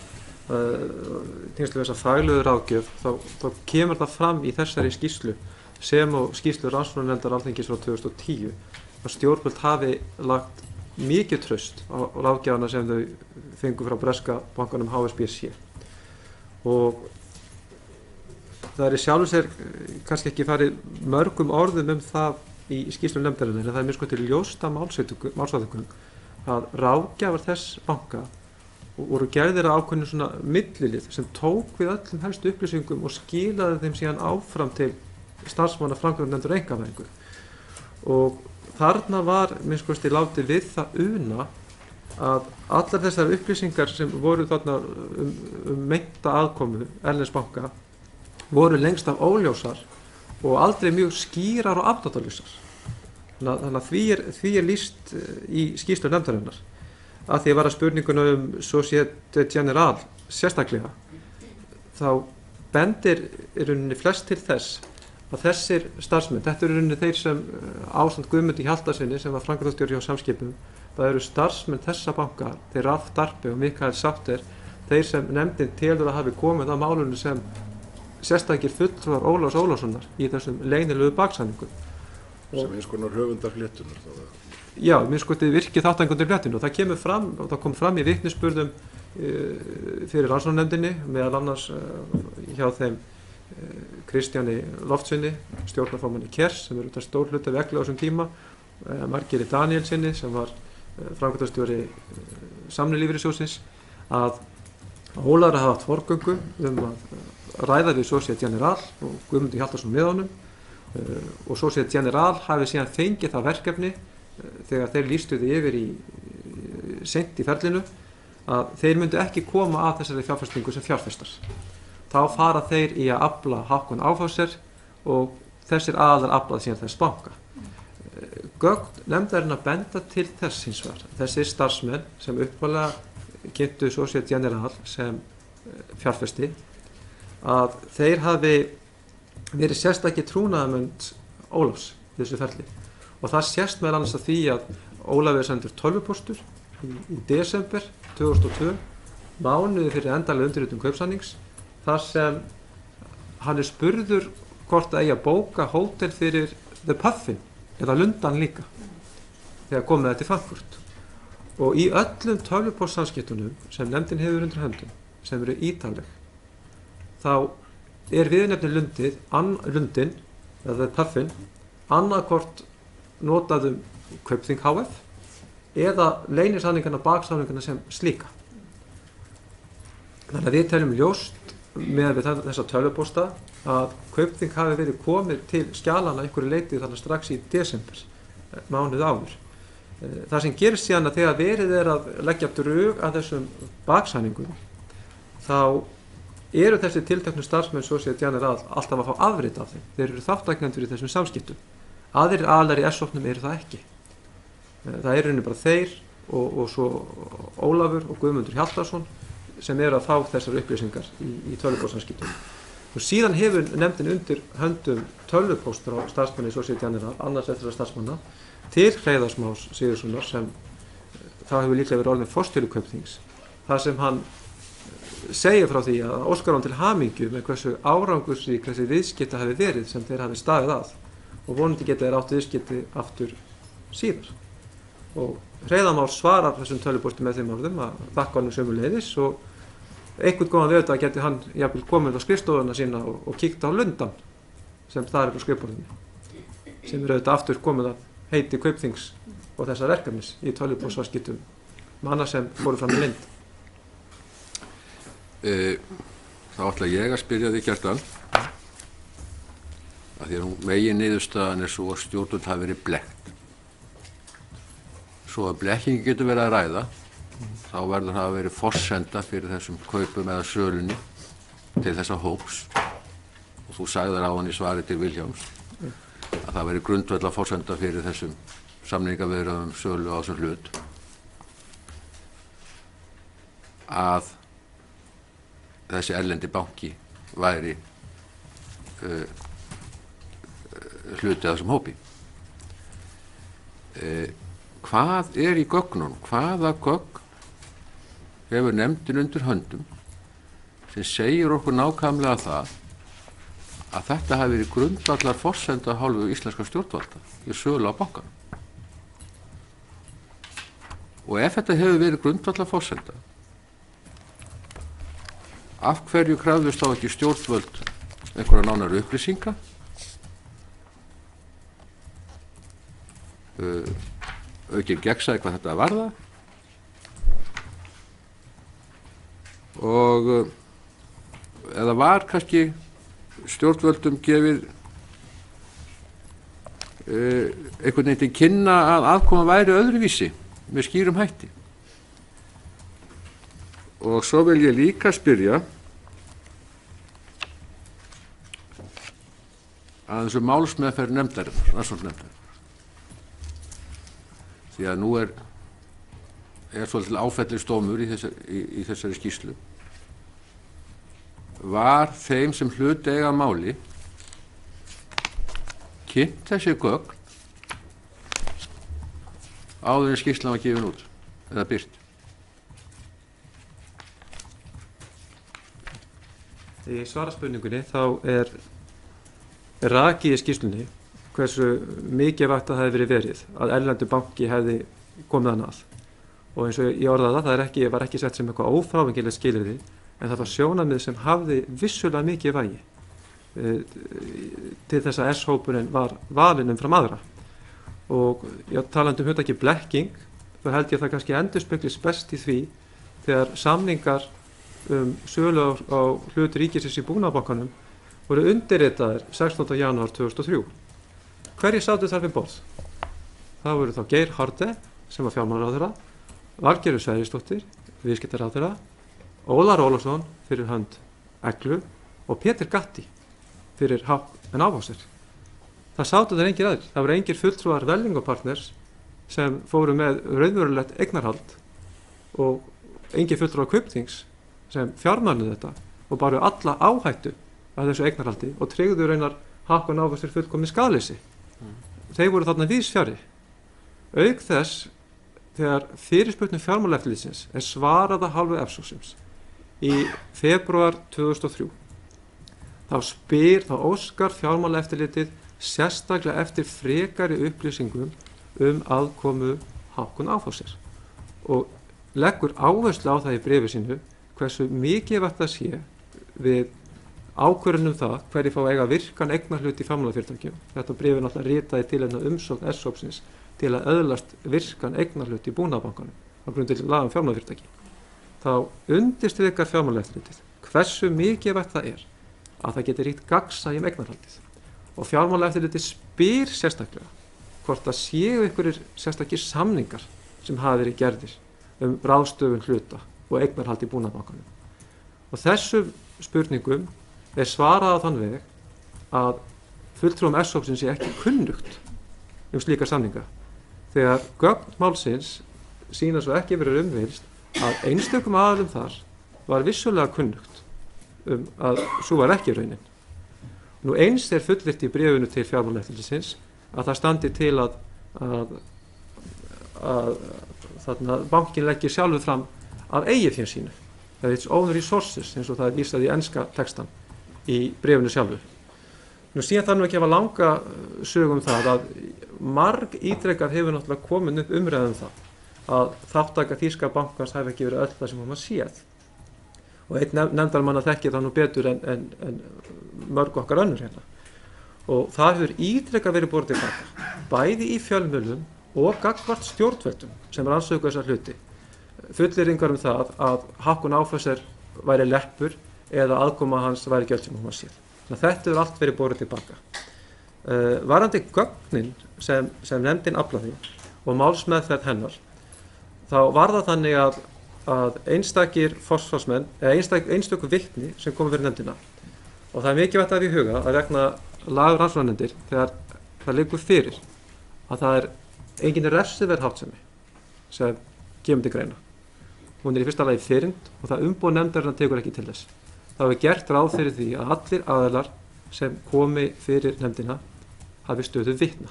tengslu þess að faglegu ráðgjöf, þá kemur það fram í þessari skýrslu sem og skýrslu rannsóknarnefndar Alþingis frá 2010 að stjórnvöld hafi lagt mikið traust á ráðgjafana sem þau fengu frá breska bankanum HSBC og það er í sjálfu sér kannski ekki farið mörgum orðum það í skýrslum nefndarinnar, en það er mjög sko til ljósta málsatvikum að ráðgjafar þess banka voru gerðir að ákveðnu svona millilið sem tók við öllum helstu upplýsingum og skilaði þeim síðan áfram til starfsmanna framkvæmdanefndar einkavæðingu. Og þarna var minnst kosti látið við það una að allar þessar upplýsingar sem voru þarna meinta aðkomu erlends banka voru lengst af óljósar og aldrei mjög skýrar og afdráttarlausar. Þannig að því er lýst í skýrslu nefndarinnar. Að því að vara spurninguna Société Générale sérstaklega, þá bendir í rauninni flest til þess að þessir starfsmenn, þetta eru í rauninni þeir sem ásamt Guðmundi Hjaltasyni sem var framkvæmdastjóri hjá Samskipum, það eru starfsmenn þessa banka, þeir Ralf Darpe og Mikael Sátter, þeir sem nefndin telur að hafi komið að málunum sem sérstakir fulltrúar Ólafs Ólafssonar í þessum leynilegu baksamningum. Sem eins konar höfundar fléttunar þá. Já, minnst hvort þið virkið þáttangundir fléttinu og það kemur fram, og það kom fram í vitnisburðum fyrir rannsóknarnefndinni meðal annars hjá þeim Kristjáni Loftssyni, stjórnarformanni KERS sem út af stór hluta veglu á þessum tíma, Margeiri Danielsinni sem var framkvæmdastjóri Samvinnulífeyrissjóðsins, að Ólafur hafði haft forgöngu að ræða við Société Générale og Guðmundur Hjaltason með honum og Société Générale hafi síðan fengið það verkefni þegar þeir lýstu því yfir seint í ferlinu að þeir myndu ekki koma að þessari fjárfestingu sem fjárfestar. Þá fara þeir í að afla Hákon Áfáser og þessir aðalar aflað síðan þess banka. Gögn nefndarinnar benda til þess hins vegar. Þessir starfsmenn sem upphaflega kynntu Société Générale sem fjárfesti að þeir hafi verið sérstakir trúnaðarmönd Ólafs í þessu ferli og það sést meðal annars að því að Ólafur er sendur tölvupóstur í desember 2002 mánuði fyrir endanlega undirritun kaupsamnings þar sem hann er spurður hvort það eigi að bóka hótel fyrir The Puffin eða Lundan líka þegar komið þetta til Frankfurt og í öllum tölvupóstsamskiptunum sem nefndin hefur undir höndum sem eru ítarleg þá er viðnefni Lundin eða The Puffin annarkvort notaðum Kaupþing HF eða leynisamningana baksamningana sem slíka. Þannig að við teljum ljóst með þessa tölvupósta að Kaupþing hafi verið komið til skjalana einhverju leyti þannig strax í desember mánuð áður. Það sem gerist síðan að þegar verið er að leggja drög að þessum baksamningum þá eru þessi tilteknu starfsmenn Société Générale alltaf að fá afrit af þeim. Þeir eru þáttakendur í þessum samskiptum. Aðrir aðilar í S-hópnum eru það ekki. Það eru bara þeir og svo Ólafur og Guðmundur Hjaltason sem eru að fá þessar upplýsingar í tölvupóstsamskiptum. Og síðan hefur nefndin undir höndum tölvupóstur á starfsmanni Société Générale, annars eftir að starfsmanna, til Hreiðars Más Sigurðssonar sem þá hefur líklega verið orðinn forstjóri Kaupþings. Það sem hann segir frá því að óskar hann til hamingju með hversu árangursrík þessi viðskipti hafi verið sem þeir hafi staðið að og vonandi geta þeir átt viðskipti aftur síðar. Og Hreiðar Már svarar þessum tölvupósti með þeim orðum að þakka honum sömuleiðis og einhvern góðan veðurdag geti hann jafnvel komið á skrifstofuna sína og kíkt á Lundan sem þar er á skrifborðinu sem er auðvitað aftur komið að heiti Kaupþings og þessa verkefnis í tölvupóstsamskiptum manna sem fóru fram í Lind. Þá ætla ég að spyrja þig Kjartan að því að megin niðurstaðan er svo að stjórnvöld hafi verið blekkt. Svo að blekkingi getur verið að ræða þá verður það að verið forsenda fyrir þessum kaupum eða sölunni til þessa hóps og þú sagðir á hann í svari til Vilhjálms að það verið grundvalla forsenda fyrir þessum samningaviðræðum sölu á þessum hlut að þessi erlendi banki væri hluti af þessum hópi. Hvað er í gögnunum? Hvaða gögn hefur nefndin undir höndum sem segir okkur nákvæmlega það að þetta hafi verið grundvallar forsenda af hálfu íslenska stjórnvalda í sölu á bankanum? Og ef þetta hefur verið grundvallar forsenda, af hverju krafðust þá ekki stjórnvöld einhverja nánari upplýsinga? Aukinn gegnsæi hvað þetta varða og eða var kannski stjórnvöldum gefið einhvern veginn til kynna að aðkoma væri öðruvísi með skýrum hætti. Og svo vil ég líka spyrja að þessu málsmeðferð nefndarinnar, rannsóknarnefndarinnar. Því að nú er svolítið áfellisdómur í þessari skýrslu. Var þeim sem hlut eiga að máli kynnt þessi gögn áður en skýrslan var gefin út eða birt? Í svara spurningunni þá er rakið í skýrslunni hversu mikilvægt það hefði verið að erlendur banki hefði komið hann að. Og eins og ég orðaði það, var ekki sett sem eitthvað ófrávíkjanlegt skilyrði, en það var sjónarmið sem hafði vissulega mikið vægi til þess að S-hópurinn var valinn umfram aðra. Og talandi hugtakið blekking, þá held ég það kannski endurspeglist best í því þegar samningar sölu á hlut ríkisins í Búnaðarbankanum voru undirritaðir 16. janúar 2003. Hverjir sátu þar við borð? Það voru þá Geir Haarde, sem var fjármálaráðherra, Valgerður Sverrisdóttir, viðskiptaráðherra, Ólar Ólafsson fyrir hönd Eglu og Pétur Gatti fyrir Hauck & Aufhäuser. Það sátu þar engir aðrir. Það voru engir fulltrúar Vellingopartners sem fóru með raunverulegt eignarhald og engir fulltrúar Kaupþings sem fjármagnuðu þetta og báru alla áhættu af þessu eignarhaldi og tryggðu raunar Hauck & Aufhäuser fullkomið skaðleysi. Þeir voru þarna víðsfjarri. Auk þess, þegar fyrirspurnum fjármálaeftirlitsins svarað af hálfu EFSA í febrúar 2003, þá óskar fjármálaeftirlitið sérstaklega eftir frekari upplýsingum aðkomu Hauck & Aufhäuser og leggur áherslu á það í bréfi sínu hversu mikilvægt það sé við ákvörðun það hverjir fá eiga virkan eignarhlut í fjármálafyrirtækjum. Þetta bréf náttúrulega ritaði til umsókn S-hópsins til að öðlast virkan eignarhlut í Búnaðarbankanum á grundvelli laga fjármálafyrirtæki. Þá undirstrikar fjármálaeftirlitið hversu mikilvægt það að það geti ríkt gagnsæi eignarhaldið. Og fjármálaeftirlitið spyr sérstaklega hvort það séu einhverjir sérstakir samningar sem hafa verið gerðir ráðstöfun hluta og eignarhald í Búnaðarbankanum. Og þessum spurningum svarað á þann veg að fulltrúum S-hópsins sé ekki kunnugt slíka samninga. Þegar gögn málsins sýna svo ekki verið umvilst að einstökum aðilum þar var vissulega kunnugt að svo var ekki raunin. Nú eins fullyrt í bréfinu til fjármálaeftirlitsins að það standi til að þarna bankinn leggir sjálfur fram af eigið fé sínu. Það its own resources, eins og það vísað í enska textan í bréfinu sjálfur. Nú síðan þarf ekki að hafa langa sögu það að marg ítrekað hefur náttúrulega komin upp umræðum það að þáttaka þýska bankans hafi ekki verið öll það sem maður séð. Og einn nefndarmanna þekkir það nú betur en mörg okkar önnur hérna. Og það hefur ítrekað verið borið til baka, bæði í fjölmiðlum og gagnvart stjórnvöldum sem rannsöku þessar hluti. Fullyrðingar það að Hauck & Aufhäuser væri leppur eða aðkoma hans væri gjöld sem hún var séð. Þannig að þetta hefur allt verið borið tilbaka. Varðandi gögnin sem nefndin aflaði og málsmeðferð hennar, þá var það þannig að einstakir forsvarsmenn, eða einstöku vitni sem komu fyrir nefndina, og það mikilvægt að við huga að vegna laga rannsóknarnefndir þegar það liggur fyrir að það engin refsiverð háttsemi sem kemur til greina. Hún í fyrsta lagi fyrnd og það umboð nefndarinnar tekur ekki til þess. Það hefur gert ráð fyrir því að allir aðilar sem komi fyrir nefndina hafi stöðu vitna.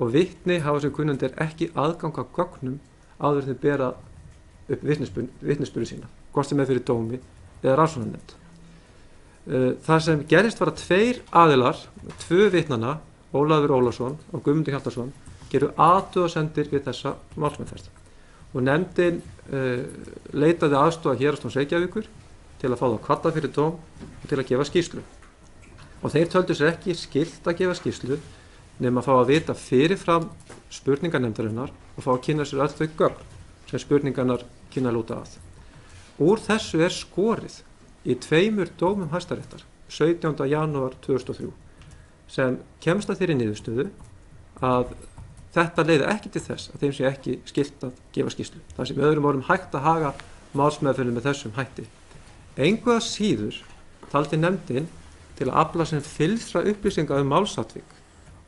Og vitni hafa sem kunnandi ekki aðgang að gögnum áður en þeir bera upp vitnisburði sína, hvort sem fyrir dómi eða rannsóknarnefnd. Það sem gerist var að tveir aðilar, tvö vitnanna, Ólafur Ólafsson og Guðmundur Hjaltason, geru athugasemdir við þessa málsmeðferð. Og nefndin leitaði aðstoðar Héraðsdóms Reykjavíkur til að fá það kvadda fyrir dóm og til að gefa skýrslu. Og þeir töldu sér ekki skylt að gefa skýrslu nema að fá að vita fyrirfram spurningarnefndarinnar og fá að kynna sér öll þau gögn sem spurningarnar kynna lúta að. Úr þessu skorið í 2 dómum Hæstaréttar 17. janúar 2003 sem kemst að þeirri niðurstöðu að þetta leiði ekki til þess að þeim sé ekki skylt að gefa skýrslu. Það sem öðrum orðum hægt að haga málsmeðferðinni með þessum hætti. Engu að síður taldi nefndin til að afla sem fyllstra upplýsinga málsatvik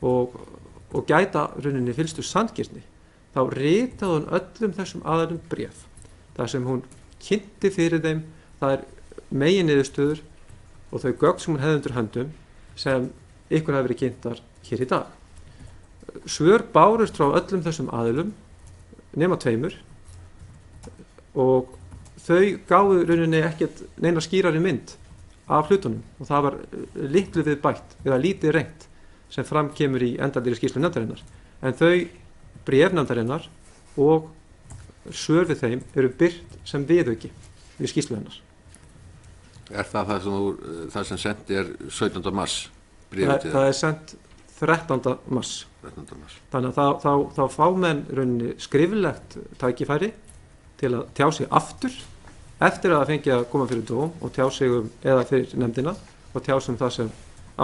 og gæta rauninni fyllstu sanngirni. Þá ritaði hún öllum þessum aðilum bréf. Það sem hún kynnti fyrir þeim, það meginniðurstöður og þau gögn sem hún hefði undir höndum sem ykkur hafi verið kynntar hér í dag. Svör bárust frá öllum þessum aðilum nema 2 og þau gáfu rauninni ekkert neina skýrari mynd af hlutunum og það var litlu við bætt eða lítið reynt sem fram kemur í endanlegri skýrslu nefndarinnar. En þau bréf nefndarinnar og svör við þeim eru birt sem viðauki við skýrslu hennar. Er það sem sent er 17. mars? Það er sendt 13. mars. 13. mars. Þannig að þá fá menn rauninni skriflegt tækifæri til að tjá sig aftur eftir að það fengi að koma fyrir dóm og tjá sig eða fyrir nefndina og tjá sig það sem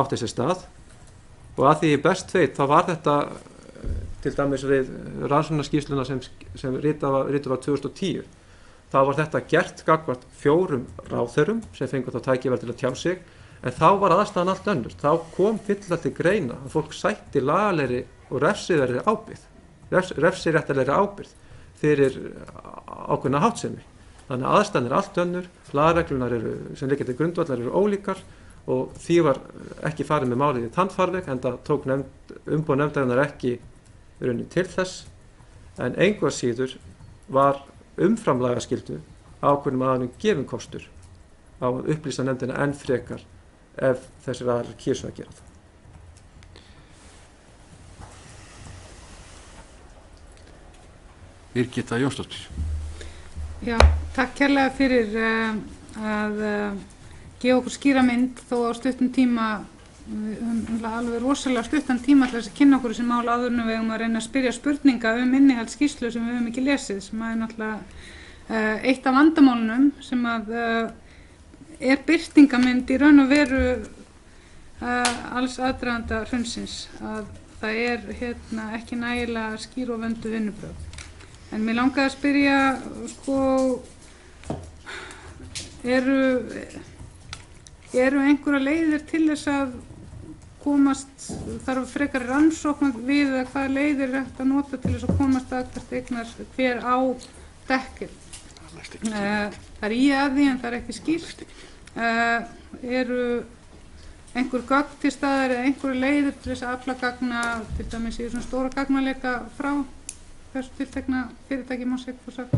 átti sér stað. Og að því ég best veit þá var þetta til dæmis við rannsóknarskýrsluna sem rituð var 2010. Þá var þetta gert gagnvart 4 ráðherrum sem fengu þá tækifæri til að tjá sig, en þá var aðstæðan allt önnur. Þá kom fyllilega til greina að fólk sætti lagalegri og refsiverðri ábyrgð, refsiréttarlegri ábyrgð fyrir ákveðna háttsemi. Þannig að aðstæðan allt önnur, lagareglunar sem liggja til grundvallar eru ólíkar og því var ekki farið með málið í þann farveg, enda tók umboð nefndarinnar ekki raunin til þess, en engu að síður var umfram lagaskyldu ákveðnum aðilum gefinn kostur á að upplýsa nefndina enn frekar ef þessir aðilar kysu að gera það. Birgitta Jónsdóttir. Já, takk kærlega fyrir að gefa okkur skýra mynd þó á stuttum tíma, alveg rosalega stuttan tíma til þess að kynna okkur þessi mál áður en við eigum að reyna að spyrja spurninga innihald skýrslu sem við höfum ekki lesið, sem er náttúrulega eitt af vandamálunum sem að er birtingamynd í raun og veru alls aðdraganda hrunsins, að það er ekki nægilega skýr og vönduð vinnubrögð. En mér langaði að spyrja, eru einhverja leiðir til þess að komast, þarf frekar rannsókn við eða hvaða leiðir er hægt að nota til þess að komast að hvert eignar hver á dekkil? Það er í að því en það er ekki skýrt. Eru einhver gögn til staðar eða einhverja leiðir til þess að afla gagna, til dæmis í svona stóra gagnaleika frá þessu tiltekna fyrirtæki má segja for sagt.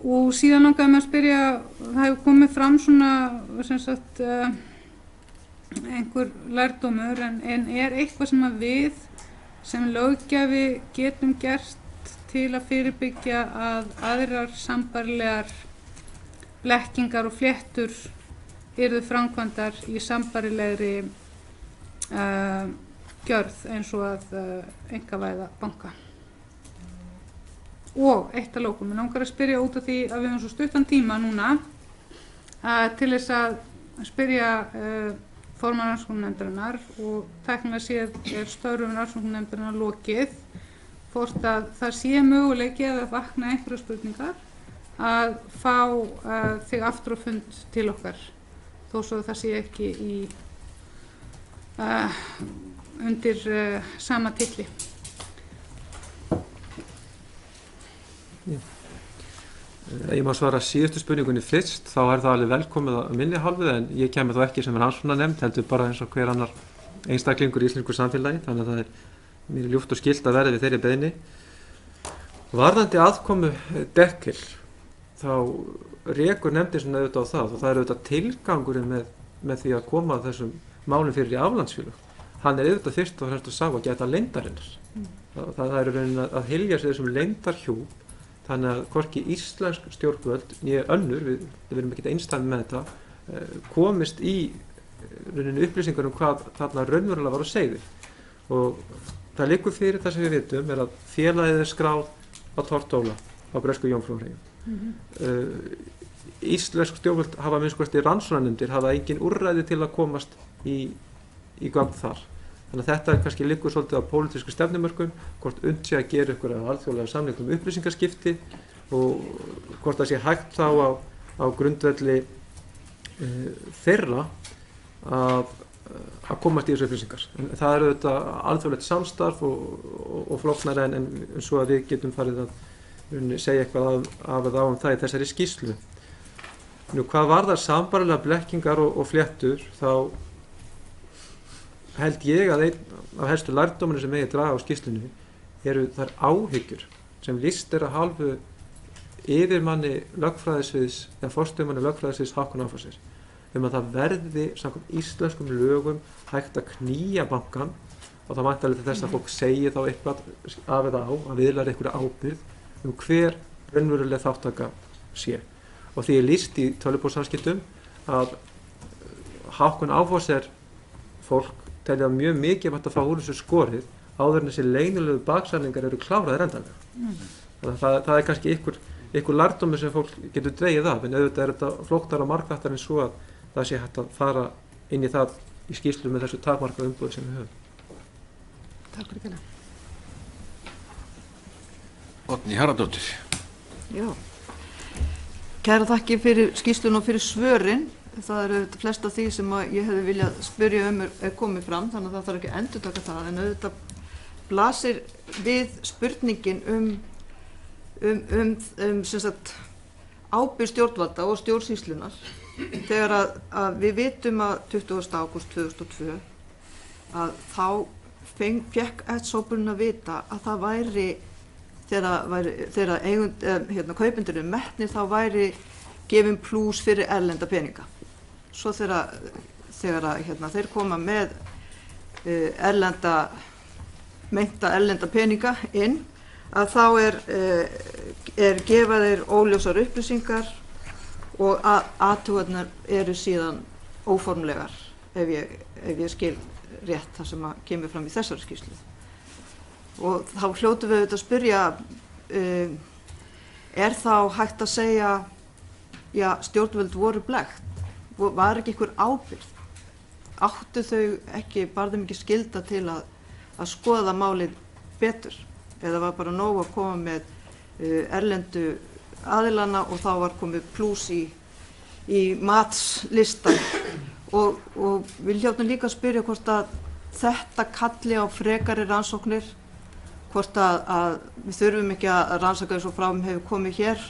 Og síðan langaði mig að spyrja, það hefur komið fram svona sem sagt einhver lærdómur, en er eitthvað sem að við sem löggjafi getum gert til að fyrirbyggja að aðrar sambærilegar blekkingar og fléttur yrðu framkvæmdar í sambærilegri gjörð eins og að einkavæða banka? Og eitt að lókum, ég langar að spyrja út af því að við höfum svo stuttan tíma núna til þess að spyrja formann rannsóknarnefndarinnar og tæknilega séð er störfum rannsóknarnefndarinnar lokið, hvort að það sé möguleiki að vakna einhverja spurningar að fá þig aftur á fund til okkar, þó svo það sé ekki í undir sama titli. Ég má svara síðustu spurningunni fyrst, þá er það alveg velkomið að minni hálfið, en ég kemur þá ekki sem rannsóknarnefnd, heldur bara eins og hver annar einstaklingur í íslensku samfélagi, þannig að það er mér ljúft og skylt að verða við þeirri beiðni. Varðandi aðkomu dekkil, þá rekur nefndin svona auðvitað á það, og það er auðvitað tilgangurinn með því að koma þessum málum fyrir í aflandsfélög. Hann er auðvitað fyrst og fremst að sá að gæta leyndarinnar. Það er raunin að hylja sig þessum leyndarhjúp, þannig að hvorki íslensk stjórnvöld né önnur, við erum ekkert einstæmi með þetta, komist í rauninni upplýsingar hvað þarna raunverulega var á seyði. Og það liggur fyrir það sem við vitum er að félagið er skráð á Tortóla á bresku Jómfrúareyjum. Íslensk stjórnvöld hafa minnst hvort í rannsóknarnefndir hafa engin úrræði til að komast í gögn þar. Þannig að þetta kannski liggur svolítið á pólitísku stefnumörkum, hvort unnt sé að gera ykkur á alþjóðlega samningum upplýsingaskipti og hvort það sé hægt þá á grundvelli þeirra að komast í þessu upplýsingar. En það er auðvitað alþjóðlegt samstarf og flóknara en svo að við getum farið að segja eitthvað af eða á það í þessari skýrslu. Nú, hvað varðar sambærilegar blekkingar og fléttur, þá held ég að einn af helstu lærdóminu sem megi draga á skýrslunni eru þær áhyggjur sem lýst er að hálfu yfirmanni lögfræðisviðs eða forstöðumanni lögfræðisviðs Hákon Áfárssyns að það verði samkvæmt íslenskum lögum hægt að knýja bankann, og það væntanlega til þess að fólk segi þá eitthvað af eða á að viðlæra einhverja ábyrgð hver raunveruleg þáttaka sé. Og því er lýst í tölvupóstsamskiptum að Hákon Áfoss fólk telja mjög mikilvægt að fá úr þessu skorið áður en þessi leynilegu baksalningar eru kláraðir endanlega. Þannig að það er kannski einhver lærdómur sem fólk getur dregið af, en auðvitað þetta flóknara og margþættara en svo að það sé hægt að fara inn í það í skýrslu með þessu takmarkaða umboði sem við höfum. Takk fyrir það. Oddný Harðardóttir. Já. Kæra þakki fyrir skýrsluna og fyrir svörin. Það eru flest af því sem ég hefði viljað spyrja komið fram, þannig að það þarf ekki að endurtaka það, en auðvitað blasir við spurningin sem sagt ábyrgð stjórnvalda og stjórnsýslunar þegar að við vitum að 20. ágúst 2002 að þá fékk S-hópurinn að vita að það væri þegar kaupendurinn metnir þá væri gefin plús fyrir erlenda peninga. Svo þegar þeir koma með meinta erlenda peninga inn, að þá gefa þeir óljósar upplýsingar og athuganirnar eru síðan óformlegar ef ég skil rétt það sem kemur fram í þessari skýrslu. Og þá hljótum við auðvitað að spyrja, er þá hægt að segja, já, stjórnvöld voru blekkt? Var ekki einhver ábyrgð? Áttu þau ekki, bar þeim ekki skylda til að skoða málið betur? Eða var bara nóg að koma með erlendu aðilana og þá var komið plús í matslistan? Og við hljótum líka að spyrja hvort að þetta kalli á frekari rannsóknir, hvort að við þurfum ekki að rannsaka eins og frá hefur komið hér,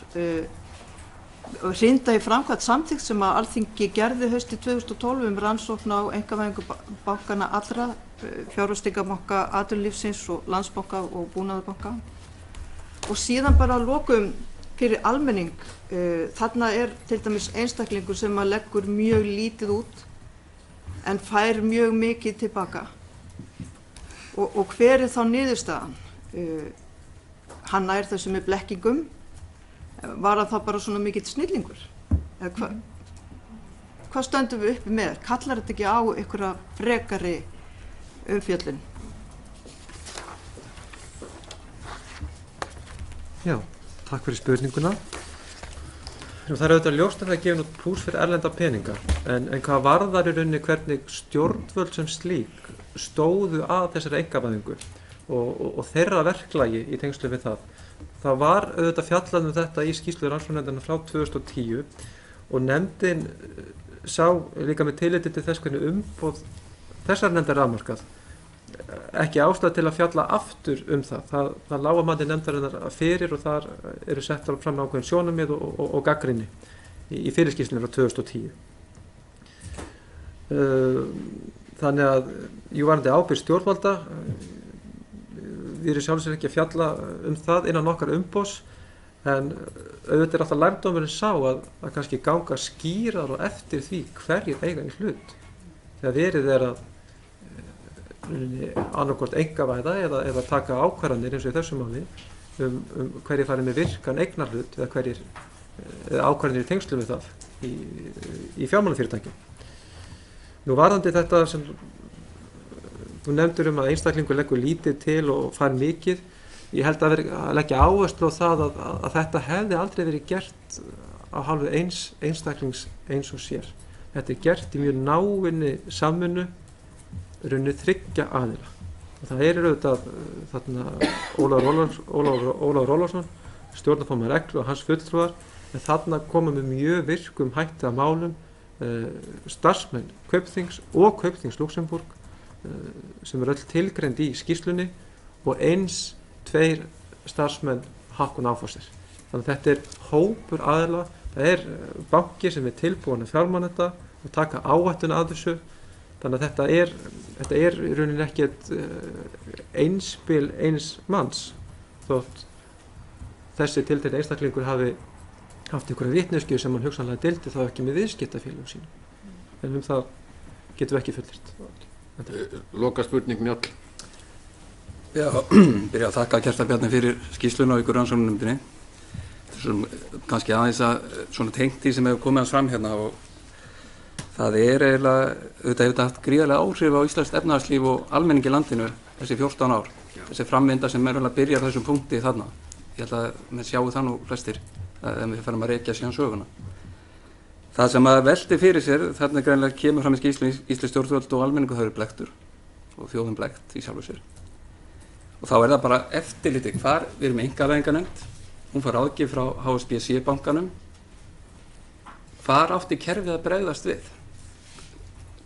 og hrinda í framkvæmt samþykkt sem að Alþingi gerði haustið 2012 rannsókn á einkavæðingu bankana allra, fjárfestingarbanka, atvinnulífsins og Landsbanka og Búnaðarbanka. Og síðan bara að lokum fyrir almenning, þarna til dæmis einstaklingur sem að leggur mjög lítið út en fær mjög mikið tilbaka. Og hver þá niðurstaðan? Hann nær þessu með blekkingum. Var það bara svona mikill snillingur? Hvað stöndum við uppi með? Kallar þetta ekki á einhverja frekari umfjöllun? Já, takk fyrir spurninguna. Það er auðvitað ljóst að það gefur út plús fyrir erlenda peninga, en hvað varðar í rauninni hvernig stjórnvöld sem slík stóðu að þessari einkavæðingu og þeirra verklagi í tengslu við það. Það var auðvitað fjallað þetta í skýrslu rannsóknarnefndarinnar frá 2010 og nefndin sá líka með tilliti til þess hvernig umboð þessar nefndar afmarkað. Ekki ástæða til að fjalla aftur það. Það lá að mati nefndarinnar fyrir og þar eru sett fram ákveðin sjónarmið og gagnrýni í fyrirskýrslunni frá 2010. Þannig að varðandi ábyrgð stjórnvalda, við erum sjálfsög ekki að fjalla það innan okkar umboðs, en auðvitað alltaf lærdómurinn sá að kannski ganga skýrar og eftir því hverjir eiga í hlut. Þegar verið að annarkvort einkavæða eða taka ákvarðanir eins og í þessu máli hverjir farið með virkan eignarhlut eða ákvarðanir í tengslu við það í fjármálafyrirtækjum. Nú varðandi þetta sem þú nefndir að einstaklingur leggur lítið til og fær mikið, ég held að leggja áherslu á það að þetta hefði aldrei verið gert á hálfu einstaklings eins og sér. Þetta gert í mjög náinni samvinnu runni 3 aðila. Og það auðvitað þarna Ólafur Ólafsson, stjórnarformaður Eglu og hans fulltrúar, en þarna koma með mjög virkum hætti að málum starfsmenn Kaupþings og Kaupþings Luxembourg sem öll tilgreind í skýrslunni og eins 2 starfsmenn Hákon Áfoss. Þannig að þetta hópur aðila, það banki sem tilbúin að fjármagna þetta og taka áhættuna af þessu. Þannig að þetta í rauninni ekkert einspil eins manns, þótt þessi einstaklingur hafi haft einhverja vitneskju sem hann hugsanlega deildi þá ekki með viðskiptafélögum sínum. en það getum við ekki fullyrt. Loka spurning Njáll. Já, byrja að þakka Kjartan Bjarni fyrir skýrsluna á ykkur rannsóknarnefndinni. Þessum kannski aðeins að svona tengt því sem hefur komið hans fram hérna og það eiginlega, auðvitað hefur þetta haft gríðarlega áhrif á íslenskt efnahagslíf og almenningi í landinu þessi 14 ár. Þessi framvinda sem byrjar þessum punkti þarna. Ég held að við sjáum það nú flestir ef við ferum að rekja síðan söguna. Það sem að velti fyrir sér, þarna greinlega kemur fram í skýrslu íslensk stjórnvöld og almenningu þau eru blekktur og þjóðin blekkt í sjálfu sér. Og þá það bara eftirliti hvar við erum einkavæðingarnefnd, hún fær ráðgjöf frá HSBC bankanum, hvar átti kerfið að bregðast við?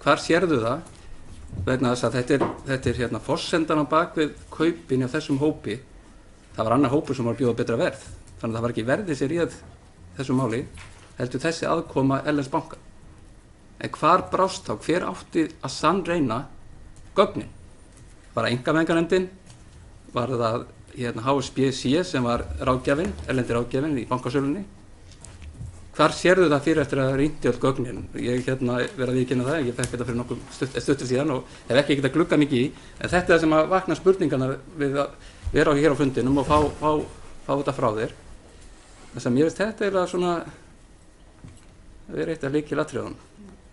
Hvar sérðu það? Vegna þess að þetta er forsendan á bakvið kaupin á þessum hópi. Það var annar hópur sem var að bjóða betra verð, þannig að það var ekki verðið sér í þessu máli, heldur þessi aðkoma erlends banka. En hvar brást þá, hver átti að sannreyna gögnin? Var það einkavæðingarnefndin? Var það HSBC sem var ráðgjafinn, erlendi ráðgjafinn í bankasölunni? Hvar sérðu það fyrir eftir að rýndi öll gögnin? Ég verið að viðkynna það, ég fekk þetta fyrir nokkuð stuttur síðan og hef ekki getað gluggað mikið í, en þetta er það sem að vakna spurningarna við að vera hér á fundinum og fá þetta frá þér. Þess að mér finnst þetta eiginlega svona vera eitt af lykilatriðunum.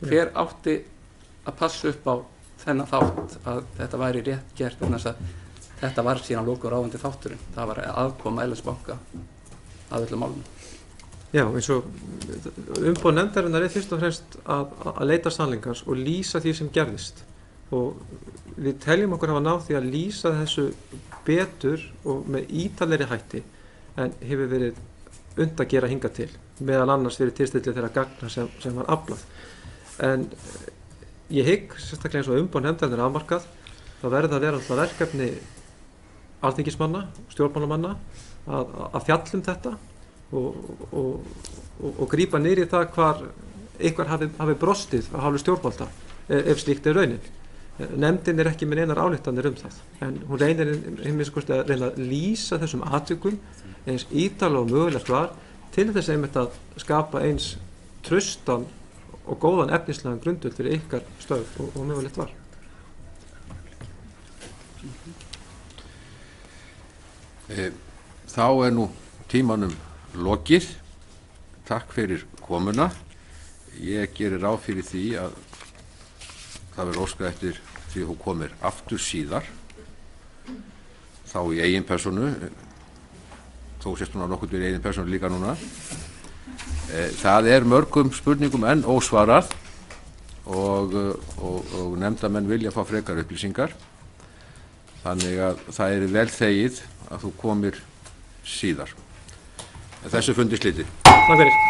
Hver átti að passa upp á þennan þátt að þetta væri rétt gert, vegna þess að þetta var síðan lokur ráðandi þátturinn. Það var aðkoma erlends banka að öllum málunum. Já, eins og umboð nefndarinnar er fyrst og fremst að leita sannleikans og lýsa því sem gerðist. Og við teljum okkur hafa náð því að lýsa þessu betur og með ítalegri hætti en hefur verið unnt að gera hingað til, meðal annars fyrir tilstilli þeirra gagna sem var aflað. En ég hygg, sérstaklega eins og umboð nefndarinnar er afmarkað, þá verður það vera alltaf verkefni alþingismanna, stjórnmálamanna að fjalla þetta og grípa niður í það hvar eitthvað hafi brostið að hálfu stjórnvalda ef slíkt er raunin. Nefndin er ekki með neinar ályktanir það, en hún reynir að reyna að lýsa þessum atvikum eins ítarlega og mögulegt var til þess einmitt að skapa eins traustan og góðan efnislegan grundvöll fyrir ykkar störf og mögulegt var. Þá nú tímanum lokið. Takk fyrir komuna. Ég gerir ráð fyrir því að það verður óskað eftir því að hún komir aftur síðar, þá í eigin persónu, þó sést hún á nokkuð við eigin persónu líka núna. Það er mörgum spurningum enn ósvarað og nefndamenn vilja fá frekar upplýsingar, þannig að það er vel þegið að þú komir síðar. Þessu fundi slitið. Takk fyrir.